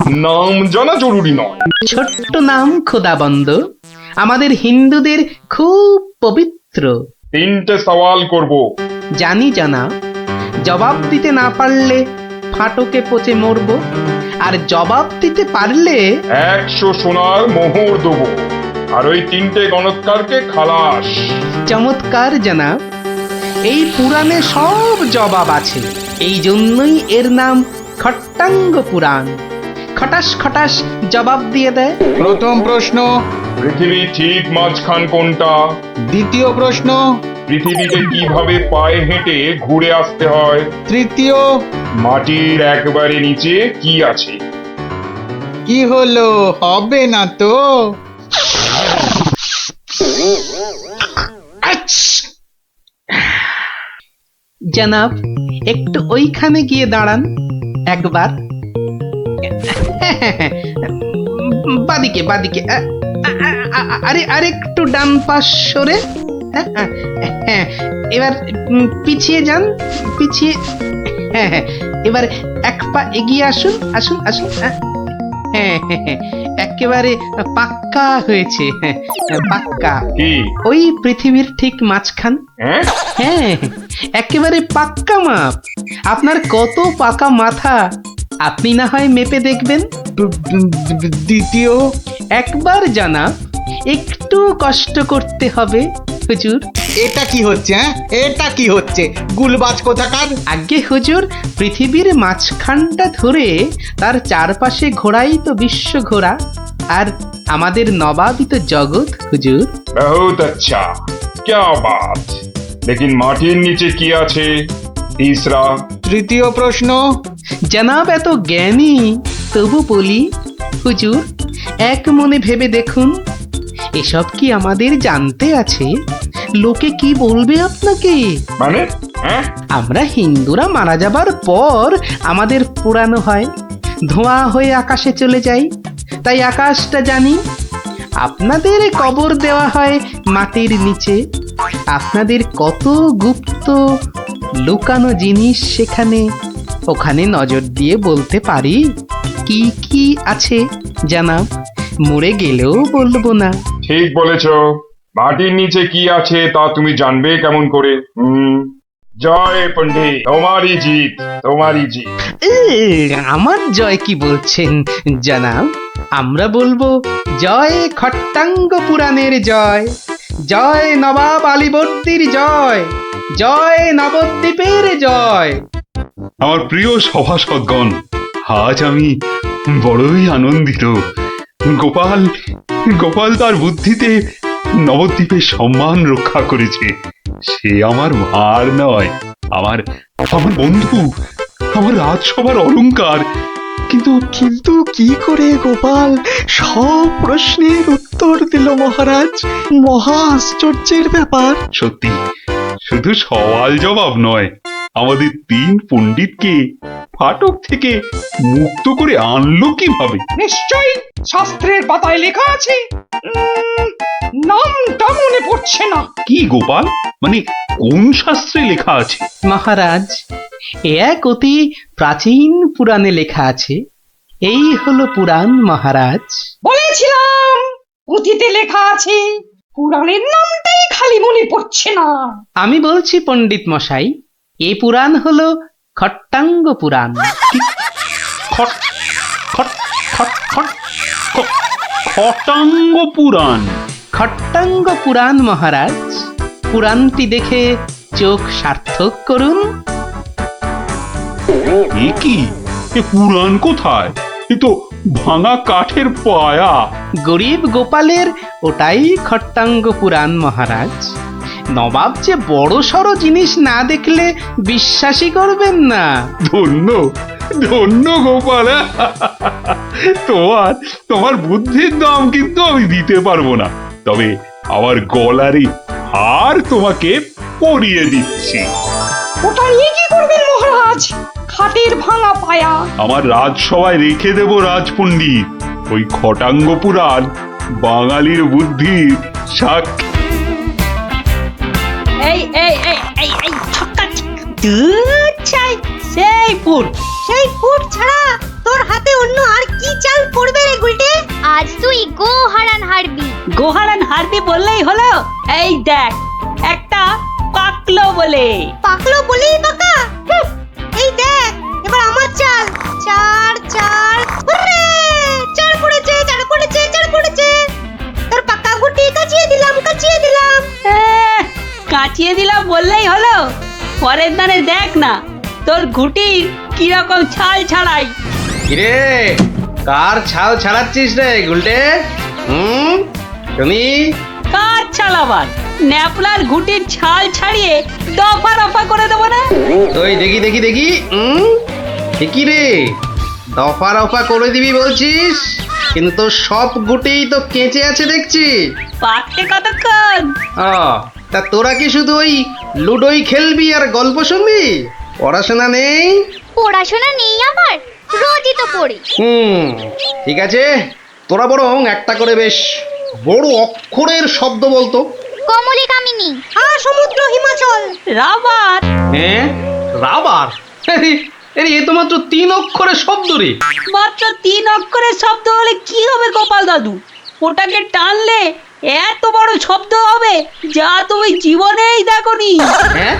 নাম জানা জরুরি নয়। ছোট্ট নাম খোদাবন্দ, আমাদের হিন্দুদের খুব পবিত্র। 3টে সওয়াল করব। জানি জানা, জবাব দিতে না পারলে ফাটকে পচে মরব, আর জবাব দিতে পারলে 100 সোনার মোহর দেবো, আর ওই 3টে গণৎকারকে খালাস। চমৎকার জানাব, এই পুরাণে সব জবাব আছে, এই জন্যই এর নাম খট্টাঙ্গ পুরাণ। খটাস খটাস জবাব দিয়ে দেয়। প্রথম প্রশ্ন, পৃথিবীর ঠিক মাঝখান কোনটা? দ্বিতীয় প্রশ্ন, পৃথিবীতে কিভাবে পায়ে হেঁটে ঘুরে আসতে হয়? তৃতীয়, মাটির একবারে নিচে কি আছে? কি হলো, হবে না তো? জনাব, একটু ওইখানে গিয়ে দাঁড়ান একবার। বাদিকে বাদিকে, আরে আরে একটু ডান পাশ সরে। এবার পিছিয়ে যান, পিছিয়ে। এবার এক পা এগিয়ে আসুন, আসুন আসুন। একেবারে পাক্কা হয়েছে, পাক্কা। ওই পৃথিবীর ঠিক মাঝখান। হ্যাঁ, একেবারে পাক্কা মাপ। আপনার কত পাকা মাথা, আপনি না হয় মেপে দেখবেন। দ্বিতীয়, একবার জানা, একটু কষ্ট করতে হবে হুজুর। এটা কি হচ্ছে? এটা কি হচ্ছে? গুলবাজ কোথাকার। আগে হুজুর, পৃথিবীর মাঝখানটা ধরে তার চারপাশে ঘোরাই তো বিশ্ব ঘোরা, আর আমাদের নবাবই তো জগৎ হুজুর। বহুত আচ্ছা, क्या बात। लेकिन মাটির নিচে কি আছে? তিসরা। তৃতীয় প্রশ্ন, জনাব এত জ্ঞানী, তবু বলি হুজুর, এক মনে ভেবে দেখুন, এসব কি আমাদের জানতে আছে? লোকে কি বলবে আপনাকে? মানে আমরা হিন্দুরা মারা যাবার পর আমাদের পোড়ানো হয়, ধোঁয়া হয়ে আকাশে চলে যাই, তাই আকাশটা জানি। আপনাদের কবর দেওয়া হয় মাটির নিচে, আপনাদের কত গুপ্ত লুকানো জিনিস সেখানে, ওখানে নজর দিয়ে বলতে পারি কি কি আছে জানাব, মরে গেলেও বলবো না। ঠিক বলেছ, মাটির নিচে কি আছে তা তুমি জানবে কেমন করে? জয় পণ্ডিত, তোমারই জিত, তোমারই জিত। আমার জয় কি বলছেন জানাব? আমরা বলবো জয় খট্টাঙ্গ পুরাণের জয়, জয় নবাব আলীবর্দীর জয়, জয় নবদ্বীপের জয়। আমার প্রিয় সভাসদগণ, আজ আমি বড়ই আনন্দিত। গোপাল গোপাল তার বুদ্ধিতে নবদ্বীপের সম্মান রক্ষা করেছে। সে আমার ভার নয়, আমার আমার বন্ধু, আমার রাজসভার অলংকার। কিন্তু কিন্তু কি করে গোপাল সব প্রশ্নের উত্তর দিল মহারাজ? মহা আশ্চর্যের ব্যাপার। সত্যি, শুধু সওয়াল জবাব নয়, আমাদের 3 পণ্ডিতকে ফাটক থেকে মুক্ত করে আনলো কিভাবে? নিশ্চয়ই শাস্ত্রের পাতায় লেখা আছে, নামটা মনে পড়ছে না। কি গোপাল, মানে কোন শাস্ত্রে লেখা আছে? মহারাজ, এ এক অতি প্রাচীন পুরাণে লেখা আছে। এই হলো পুরাণ মহারাজ। বলেছিলাম পুঁথিতে লেখা আছে, পুরাণের নামটাই খালি মনে পড়ছে না। আমি বলছি পণ্ডিত মশাই, এই পুরাণ হলো খট্টাঙ্গ পুরাণ। খটাঙ্গ পুরাণ? খট্টাঙ্গ পুরাণ মহারাজ। পুরাণটি দেখে চোখ সার্থক করুন। এ কি, এ পুরাণ কোথায়? এ তো ভাঙা কাঠের পায়া। গরিব গোপালের ওটাই খট্টাঙ্গ পুরাণ মহারাজ। নবাব যে বড় সড় জিনিস না দেখলে বিশ্বাসই করবেন না। ধন্য ধন্য গোপাল। তোমার বুদ্ধির দাম কিন্তু আমি দিতে পারবো না, তবে আমার গলারই হার তোমাকে পরিয়ে দিচ্ছি। ওটা নিয়ে কি করবেন মহারাজ? খাটের ভাঙা পায়া আমার রাজসভায় রেখে দেব রাজপণ্ডিত। ওই খটাঙ্গ পুরাণ বাঙালির বুদ্ধির সাক্ষী। এই এই এই এই এই ছক্কা, দুধ চাই, সেই ফুট সেই ফুট ছাড়া তো তোর হাতে অন্য আর কি চাল পড়বে রে গুলটে? আজ তুই গো হারান হারবি। গোহারান হারবি বললেই হলো। এই দেখ, একটা পাকলো বলে। পাকলো বলেই পাকা? হুঁ, এই দেখ এবার আমার চাল। চার চার, হুররে! চার পড়েছে, চার পড়েছে, চার পড়েছে। তোর পাকা গুটি কাচিয়ে দিলাম, কাচিয়ে দিলাম। কাচিয়ে দিলাম বললেই হলো। পরের দানে দেখ না তোর ঘুটির কিরকম ছাল ছাড়াই। কিরে, কার ছাল ছাড়াচ্ছিস রে গুলটে? তুমি কার ছাল আবার? ন্যাপলার ঘুটির ছাল ছাড়িয়ে দফা রফা করে দেবো না? ওই দেখি দেখি দেখি, ঠিকই রে, দফা রফা করে দিবি বলছিস, কিন্তু তোর সব গুটেই তো কেঁচে আছে দেখছি। পাকতে কতক্ষণ? তা তোরা কি শুধু ওই লুডোই খেলবি আর গল্প শুনবি? পড়াশোনা নেই? পড়াশোনা নেই আমার, রোজই তো পড়ি। ঠিক আছে, তোরা বরং একটা করে বেশ বড় অক্ষরের শব্দ বলতো। কমলি কামিনী, সমুদ্র হিমাচল, রাবার। হ্যাঁ, রাবার? এ তো মাত্র 3 অক্ষরের শব্দ রে। মাত্র 3 অক্ষরের শব্দ হলে কি হবে গোপাল দাদু? ওটাকে টানলে এত বড় শব্দ হবে যা তুমি জীবনেই দেখোনি। হ্যাঁ?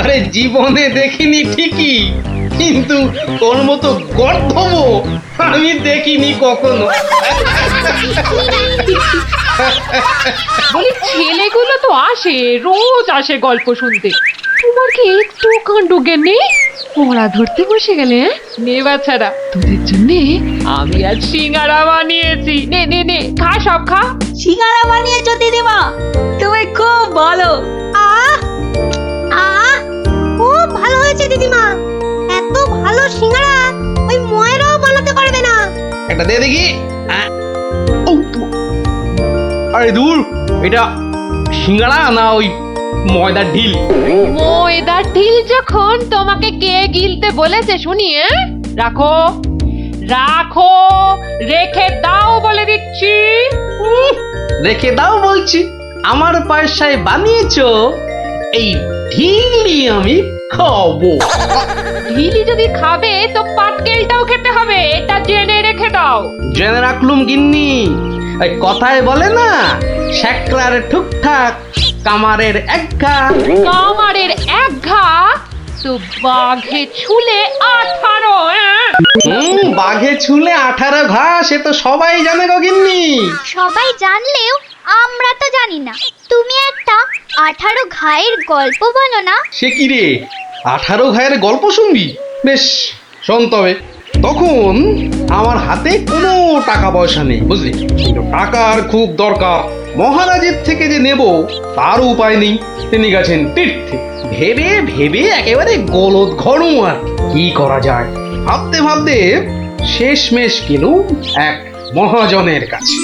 আরে জীবনে দেখিনি ঠিকই, কিন্তু তোর মতো গর্ধব আমি দেখিনি কখনো। বলি ছেলেগুলো তো আসে, রোজ আসে গল্প শুনতে। তোমার কি একটু কাণ্ড জ্ঞান নেই? পড়া ধরতে বসে গেলে নে বাচ্চারা, তোদের জন্য আমি আজ সিঙ্গারা বানিয়েছি। নে নে নে, খা, সব খা। সিঙ্গারা বানিয়েছো দিদিমা? তুমি খুব ভালো। খুব ভালো হয়েছে দিদিমা। এত ভালো সিঙ্গারা ওই ময়রাও বানাতে পারবে না। একটা দে দেখি। আরে দূর, এটা সিঙ্গারা না ওই ময়দার ঢিল? ময়দার ঢিল যখন তোমাকে কে গিলতে বলেছে শুনি? রাখো রাখো, রেখে দাও বলে দিচ্ছি। রেখে দাও বলছি? আমার পয়সায় বানিয়েছো? এই ঢিলি আমি খাবো। ঢিলি যদি খাবে তো পাটকেলটাও খেতে হবে, এটা জেনে রেখে দাও। জেনে রাখলুম গিন্নি। ওই কথায় বলে না, শেকরার ঠুকঠাক, কামারের এক ঘা। কামারের এক ঘা তো বাঘে ছুলে 18। বাঘে ছুলে 18 ঘা, সে তো সবাই জানে গো গিন্নি। সবাই জানলেও আমরা তো জানি না। তুমি একটা 18 ঘায়ের গল্প বলো না। সে কি রে, 18 ঘায়ের গল্প শুনবি? বেশ, শোন তবে। তখন আমার হাতে কোনো টাকা পয়সা নেই, বুঝলি, কিন্তু টাকার খুব দরকার। মহারাজের থেকে যে নেব তার উপায় নেই। তিনি গেছেন তীর্থে। ভেবে ভেবে একেবারে গলদ ঘরম। আর কি করা যায় ভাবতে ভাবতে শেষমেশ গেলুম এক মহাজনের কাছে।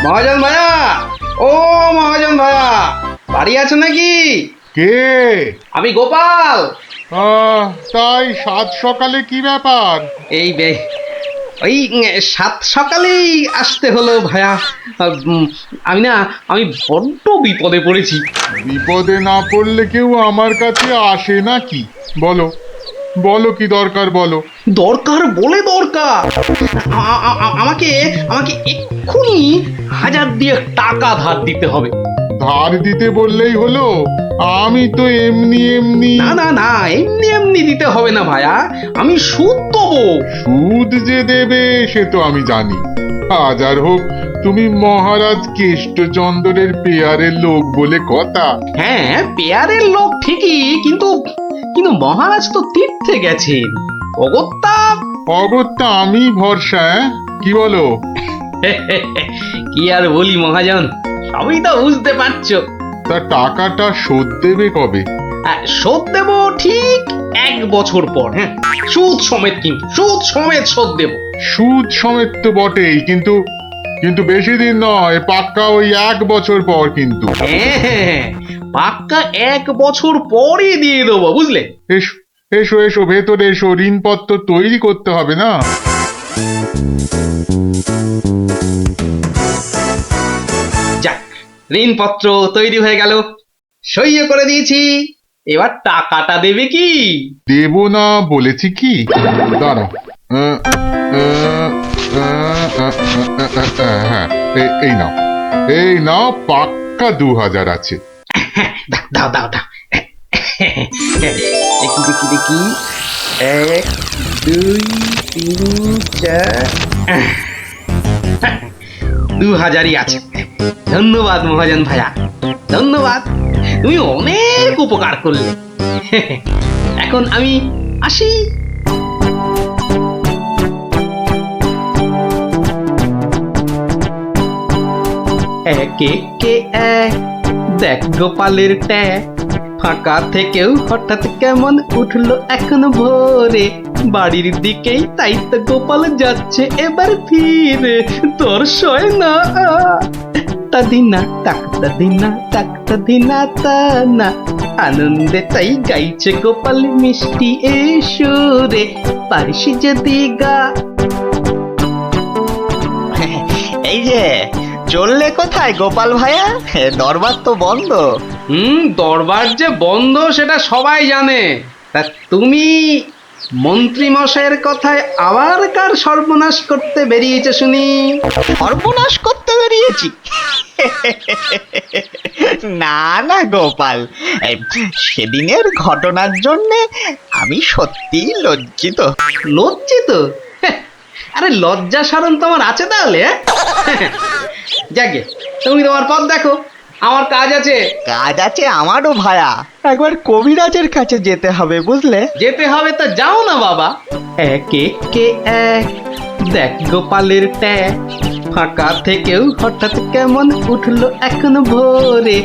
মহাজন ভাইয়া, ও মহাজন ভাইয়া, বাড়ি আছে নাকি? কে? আমি গোপাল। তাই সাত সকালে কি ব্যাপার? এই ওই 7 সকালেই আসতে হলো ভাইয়া। আমি বড্ড বিপদে পড়েছি। বিপদে না পড়লে কেউ আমার কাছে আসে নাকি? বলো বলো, কি দরকার বলো। দরকার বলে দরকার, আমাকে এক্ষুনি 1000 দিয়ে টাকা ধার দিতে হবে। ধার দিতে বললেই হলো? আমি তো এমনি এমনি। না না না, এমনি এমনি দিতে হবে না ভাইয়া, আমি সুদ দেবো। সুদ যে দেবে সে তো আমি জানি। হাজার হোক তুমি মহারাজ কেষ্টচন্দ্রের পেয়ারের লোক বলে কথা। হ্যাঁ, পেয়ারের লোক ঠিকই, কিন্তু মহারাজ তো তীর্থে গেছেন। অগত্যা আমি ভরসা। কি বলো? কি আর বলি মহাজন, সবই তো বুঝতে পারছো। তা টাকাটা শোধ দেবে কবে? শোধ দেব ঠিক 1 বছর পর। হ্যাঁ, সুদ সমেত, কিন্তু সুদ সমেত শোধ দেব। সুদ সমেত তো বটেই, কিন্তু কিন্তু বেশি দিন নয়, পাক্কা ওই 1 বছর পর কিন্তু। হ্যাঁ, পাক্কা 1 বছর পরই দিয়ে দেবো, বুঝলে? এসো এসো এসো, ভেতরে এসো, ঋণপত্র তৈরি করতে হবে না? যাক, ঋণপত্র তৈরি হয়ে গেল, সইও করে দিয়েছি। এবার টাকাটা দেবে কি? দেব না বলেছি কি? দাঁড়াও, হ্যাঁ, এই নাও, পাক্কা 2000 আছে। দাও দাও দাও। দেখি দেখি দেখি, 1 2 3 4, 2000ই আছে। ধন্যবাদ মহাজন ভাইয়া, ধন্যবাদ, তুমি অনেক উপকার করলে। এখন আমি আসি। একে কে এক, দেখ গোপালের ট্যাগ, ফাঁকা থেকেও হঠাৎ কেমন উঠলো এখন ভোরে, বাড়ির দিকেই তাই তো গোপাল যাচ্ছে এবার ফিরে, তোর সয় না তা দিনা তাকতা দিনা তাকতা দিনা তা না, আনন্দে তাই গাইছে গোপাল মিষ্টি এ সুরে, পারিস যদি গা। এই যে চললে কোথায় গোপাল ভাইয়া? দরবার তো বন্ধ। দরবার যে বন্ধ সেটা সবাই জানে, তা তুমি মন্ত্রী মশাইয়ের কথায় আবার কার সর্বনাশ করতে বেরিয়েছে শুনি? সর্বনাশ করতে বেরিয়েছি? না না গোপাল, সেদিনের ঘটনার জন্যে আমি সত্যিই লজ্জিত। লজ্জিত? আরে লজ্জা শরম তোমার আছে তাহলে? যাকে, তুমি তোমার পথ দেখো, আমার কাজ আছে। কাজ আছে আমারও ভায়া, একবার কবিরাজের কাছে যেতে হবে, বুঝলে? যেতে হবে তো যাও না বাবা। একে কে এক, দেখ গোপালের ট্যাগ, ফাঁকা থেকেও হঠাৎ কেমন উঠলো এখন ভোরে,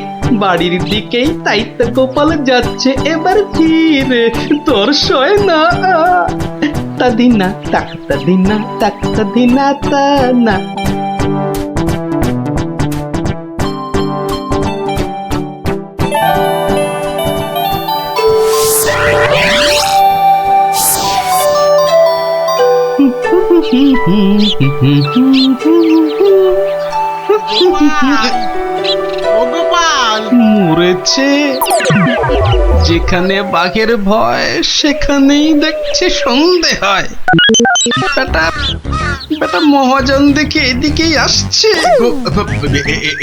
বাড়ির দিকেই তাই তো গোপাল যাচ্ছে এবার ফিরে, তোর সয় না তা দিনা তাকতা দিনা তাকতা দিনা তা না। মরেছে, যেখানে বাঘের ভয় সেখানেই দেখছে সন্ধে হয়। বেটা বেটা মহাজন দেখে এদিকেই আসছে।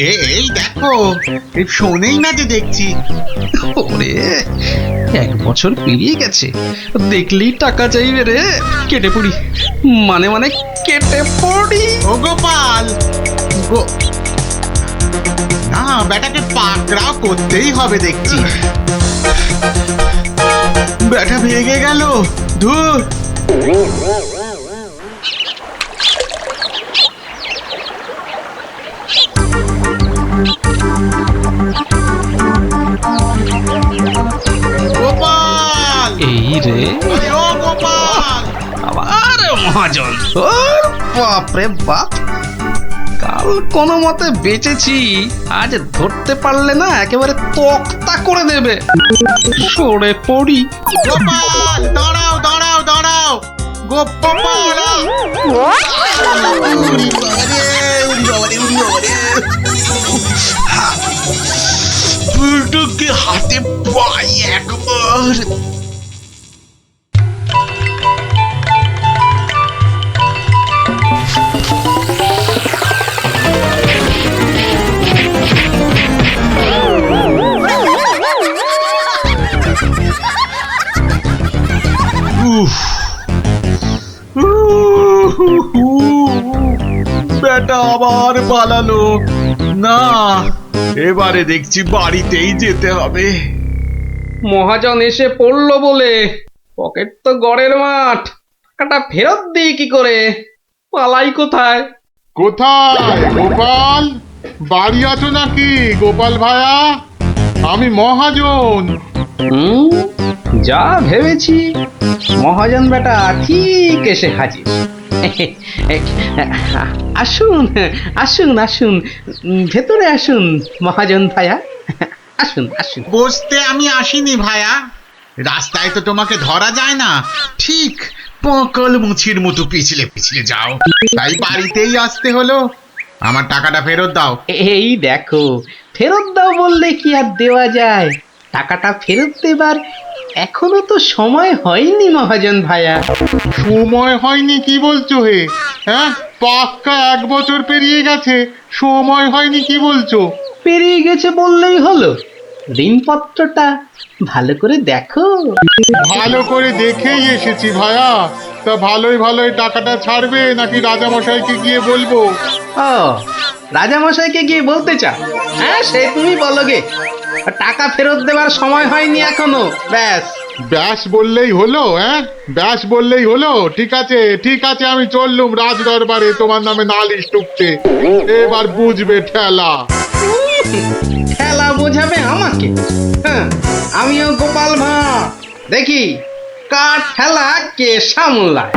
এই দেখো, শোনেই না যে দেখছি। ওরে, 1 বছর পেরিয়ে গেছে, দেখলেই টাকা চাইবে রে। কেটে পড়ি, মানে মানে কেটে পড়ি। ও গোপাল, না বেটাকে পাকড়াও করতেই হবে দেখছি। বেটা ভেগে গেল, ধুর। গোপাল, এই রে, ও গোপাল, আবার মহাজন। বাপরে বাপ, কাল কোনো মতে বেঁচেছি, আজ ধরতে পারলে না একেবারে তক্তা করে দেবে। সরে পড়ি। গোপাল, দাঁড়াও দাঁড়াও দাঁড়াও, গোপাল। বুলটুকে হাতে পাই একবার। বেটা আবার পালালো। না, এবারে দেখছি বাড়িতেই যেতে হবে। মহাজন এসে পড়লো বলে, পকেট তো গড়ের মাঠ, টাকাটা ফেরত দিই কি করে? পালাই কোথায়? কোথায় গোপাল? বাড়ি আছো নাকি গোপাল ভায়া? আমি মহাজন। যা ভেবেছি, মহাজন বেটা ঠিক এসে হাজির। আসুন আসুন আসুন, ভেতরে আসুন মহাজন ভায়া, আসুন আসুন। বসতে আমি আসিনি ভায়া, রাস্তায় তো তোমাকে ধরা যায় না, ঠিক পকল মুছির মতো পিছলে পিছলে যাও, তাই বাড়িতেই আসতে হলো। আমার টাকাটা ফেরত দাও। এই দেখো, ফেরত দাও বললে কি আর দেওয়া যায়? টাকাটা ফেরত দেবার এখনো তো সময় হয়নি মহাজন ভায়া। সময় হয়নি কি বলছো হে? হ্যাঁ, পাক্কা 1 বছর পেরিয়ে গেছে, সময় হয়নি কি বলছো? পেরিয়ে গেছে বললেই হলো? ঋণপত্রটা ভালো করে দেখো। ভালো করে দেখেই এসেছি ভায়া। তা ভালোই ভালোই টাকাটা ছাড়বে নাকি রাজামশাইকে গিয়ে বলবো? ও, রাজামশাইকে গিয়ে বলতে চাও? হ্যাঁ, সে তুমি বলো গে। টাকা ফেরত দেবার সময় হয়নি এখনো, ব্যাস। ব্যাস বললেই হলো? হ্যাঁ, ব্যাস বললেই হলো? ঠিক আছে ঠিক আছে, আমি চললুম রাজ দরবারে, তোমার নামে নালিশ টুকতে। এবার বুঝবে ঠেলা। ঠেলা বোঝাবে আমাকে? হ্যাঁ, আমিও গোপাল ভাঁড়, দেখি কার ঠেলা কে সামলায়।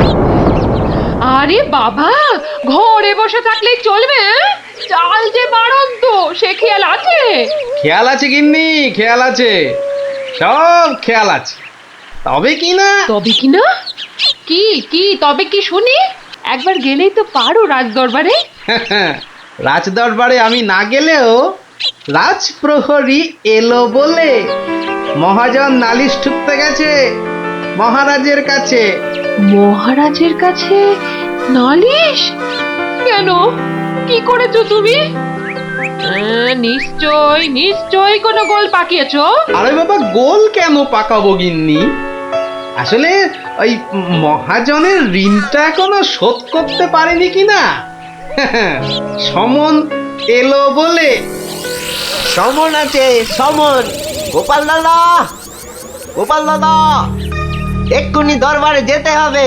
আরে বাবা, ঘরে বসে থাকলেই চলবে? চাল যে বাড়ন্ত, সে খেয়াল আছে? খেয়াল আছে গিন্নি, খেয়াল আছে, সব খেয়াল আছে। তবে কি না কি কি তবে কি শুনি? একবার গেলেই তো পারো রাজ দরবারে। রাজ দরবারে আমি না গেলেও রাজপ্রহরী এলো বলে মহাজন নালিশ ঠুকতে গেছে মহারাজের কাছে। মহারাজের কাছে নালিশ? কেন, কি করেছো তুমি? নিশ্চয় নিশ্চয় কোনো গোল পাকিয়েছো। আরে বাবা, গোল কেন পাকাবো গিন্নি? আসলে ওই মহাজনের ঋণটা এখনো শোধ করতে পারেনি কিনা, সমন এলো বলে। সমন আছে, সমন। গোপাল দাদা, গোপাল দাদা, এক্ষুনি দরবারে যেতে হবে,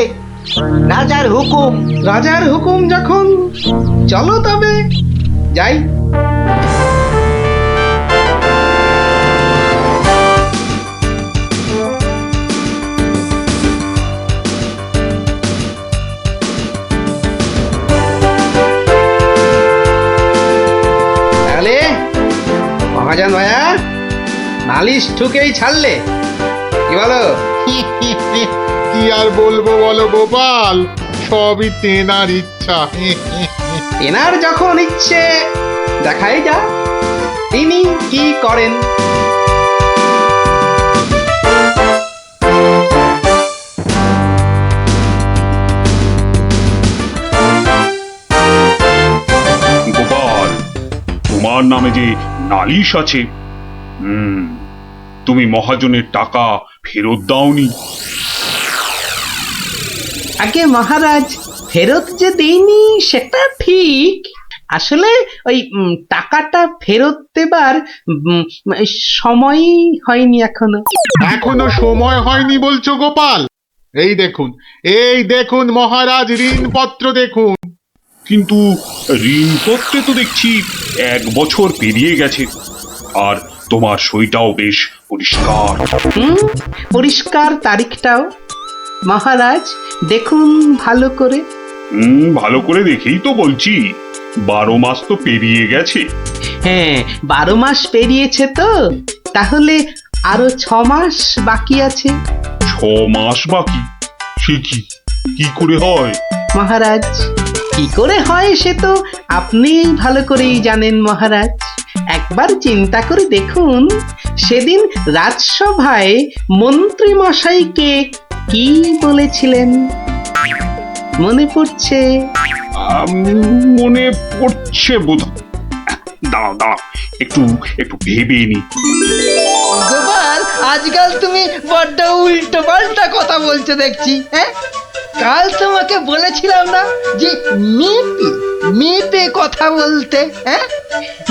রাজার হুকুম। রাজার হুকুম যখন, চলো তবে যাই। তাহলে মহাজন ভাইয়া নালিশ ঠুকেই ছাড়লে, কি বলো? কি আর বলবো বলো গোপাল, সবই তেনার ইচ্ছা। তেনার যখন ইচ্ছে, দেখাই যা তিনি কি করেন। গোপাল, তোমার নামে যে নালিশ আছে, তুমি মহাজনের টাকা ফেরত দাওনি। আগে মহারাজ, ফেরত যে দেইনি সেটা ঠিক, আসলে ওই টাকাটা ফেরত দেবার সময় হয়নি এখনো। এখনো সময় হয়নি বলছো গোপাল? এই দেখুন মহারাজ, ঋণপত্র দেখুন। কিন্তু ঋণপত্রে তো দেখছি 1 বছর পেরিয়ে গেছে, আর তোমার সইটাও বেশ পরিষ্কার। পরিষ্কার তারিখটাও। মহারাজ দেখুন ভালো করে। ভালো করে দেখেই তো বলছি, 12 মাস তো পেরিয়ে গেছে। হ্যাঁ, 12 মাস পেরিয়েছে তো, তাহলে আরো 6 মাস বাকি আছে। 6 মাস বাকি? সে কি করে হয় মহারাজ? কি করে হয় সে তো আপনি ভালো করেই জানেন মহারাজ। একবার চিন্তা করে দেখুন, সেদিন রাজসভায় মন্ত্রী মশাইকে কি বলেছিলেন, মনে পড়ছে? মনে পড়ছে বোধ। দাঁড়াও একটু ভেবে নি। গোপাল, আজকাল তুমি বড্ড উল্টো পাল্টা কথা বলছো দেখছি। হ্যাঁ, কাল তোমাকে বলেছিলাম না যে মেপে কথা বলতে? হ্যাঁ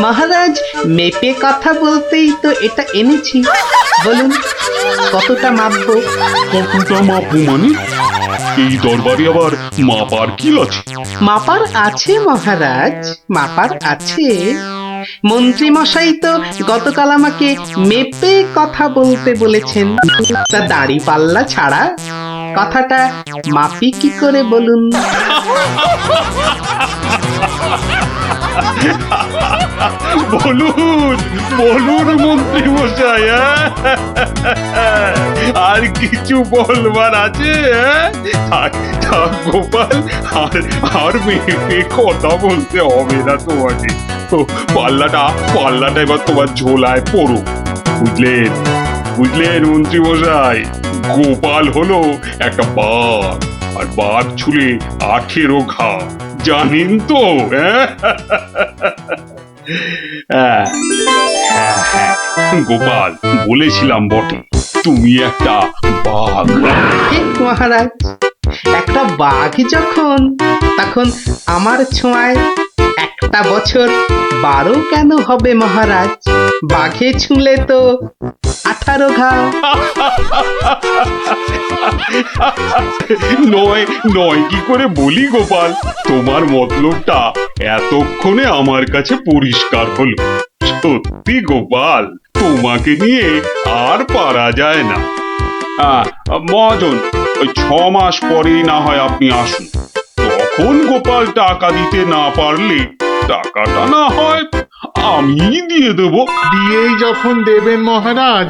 মহারাজ, মেপে কথা বলতেই তো এটা এনেছি। বলুন কতটা মাপবো? কতটা মাপবো মানে? এই দরবারে আবার মাপার কি আছে? মাপার আছে মহারাজ, মাপার আছে। মন্ত্রী মশাই তো গতকাল আমাকে মেপে কথা বলতে বলেছেন, তা দাড়ি পাল্লা ছাড়া কথাটা মাপি কি করে বলুন? বলুন বলুন মন্ত্রী মশাই, আর কিছু বলবার আছে? থাক থাক গোপাল, আর মেয়েকে কথা বলতে হবে না তোমাকে। তো পাল্লাটা এবার তোমার ঝোলায় পড়ো, বুঝলেন বুঝলেন মন্ত্রী মশাই? গোপাল হলো একটা বাঘ, আর বাঘ ছুলে 18 ঘা, জানেন তো? হ্যাঁ গোপাল, বলেছিলাম বটে তুমি একটা বাঘ। ঠিক মহারাজ, একটা বাঘ যখন, তখন আমার ছোঁয়ায় একটা বছর 12 কেন হবে মহারাজ? বাঘে ছুঁলে তো 18 ঘা। নয় কি করে বলি গোপাল? তোমার মতলবটা এতক্ষণে আমার কাছে পরিষ্কার হলো। সত্যি গোপাল, তোমাকে নিয়ে আর পারা যায় না। মহাজন, ওই 6 মাস পরেই না হয় আপনি আসুন, তখন গোপাল টাকা দিতে না পারলে টাকাটা না হয় আমি দিয়ে দেবো। দিয়েই যখন দেবেন মহারাজ,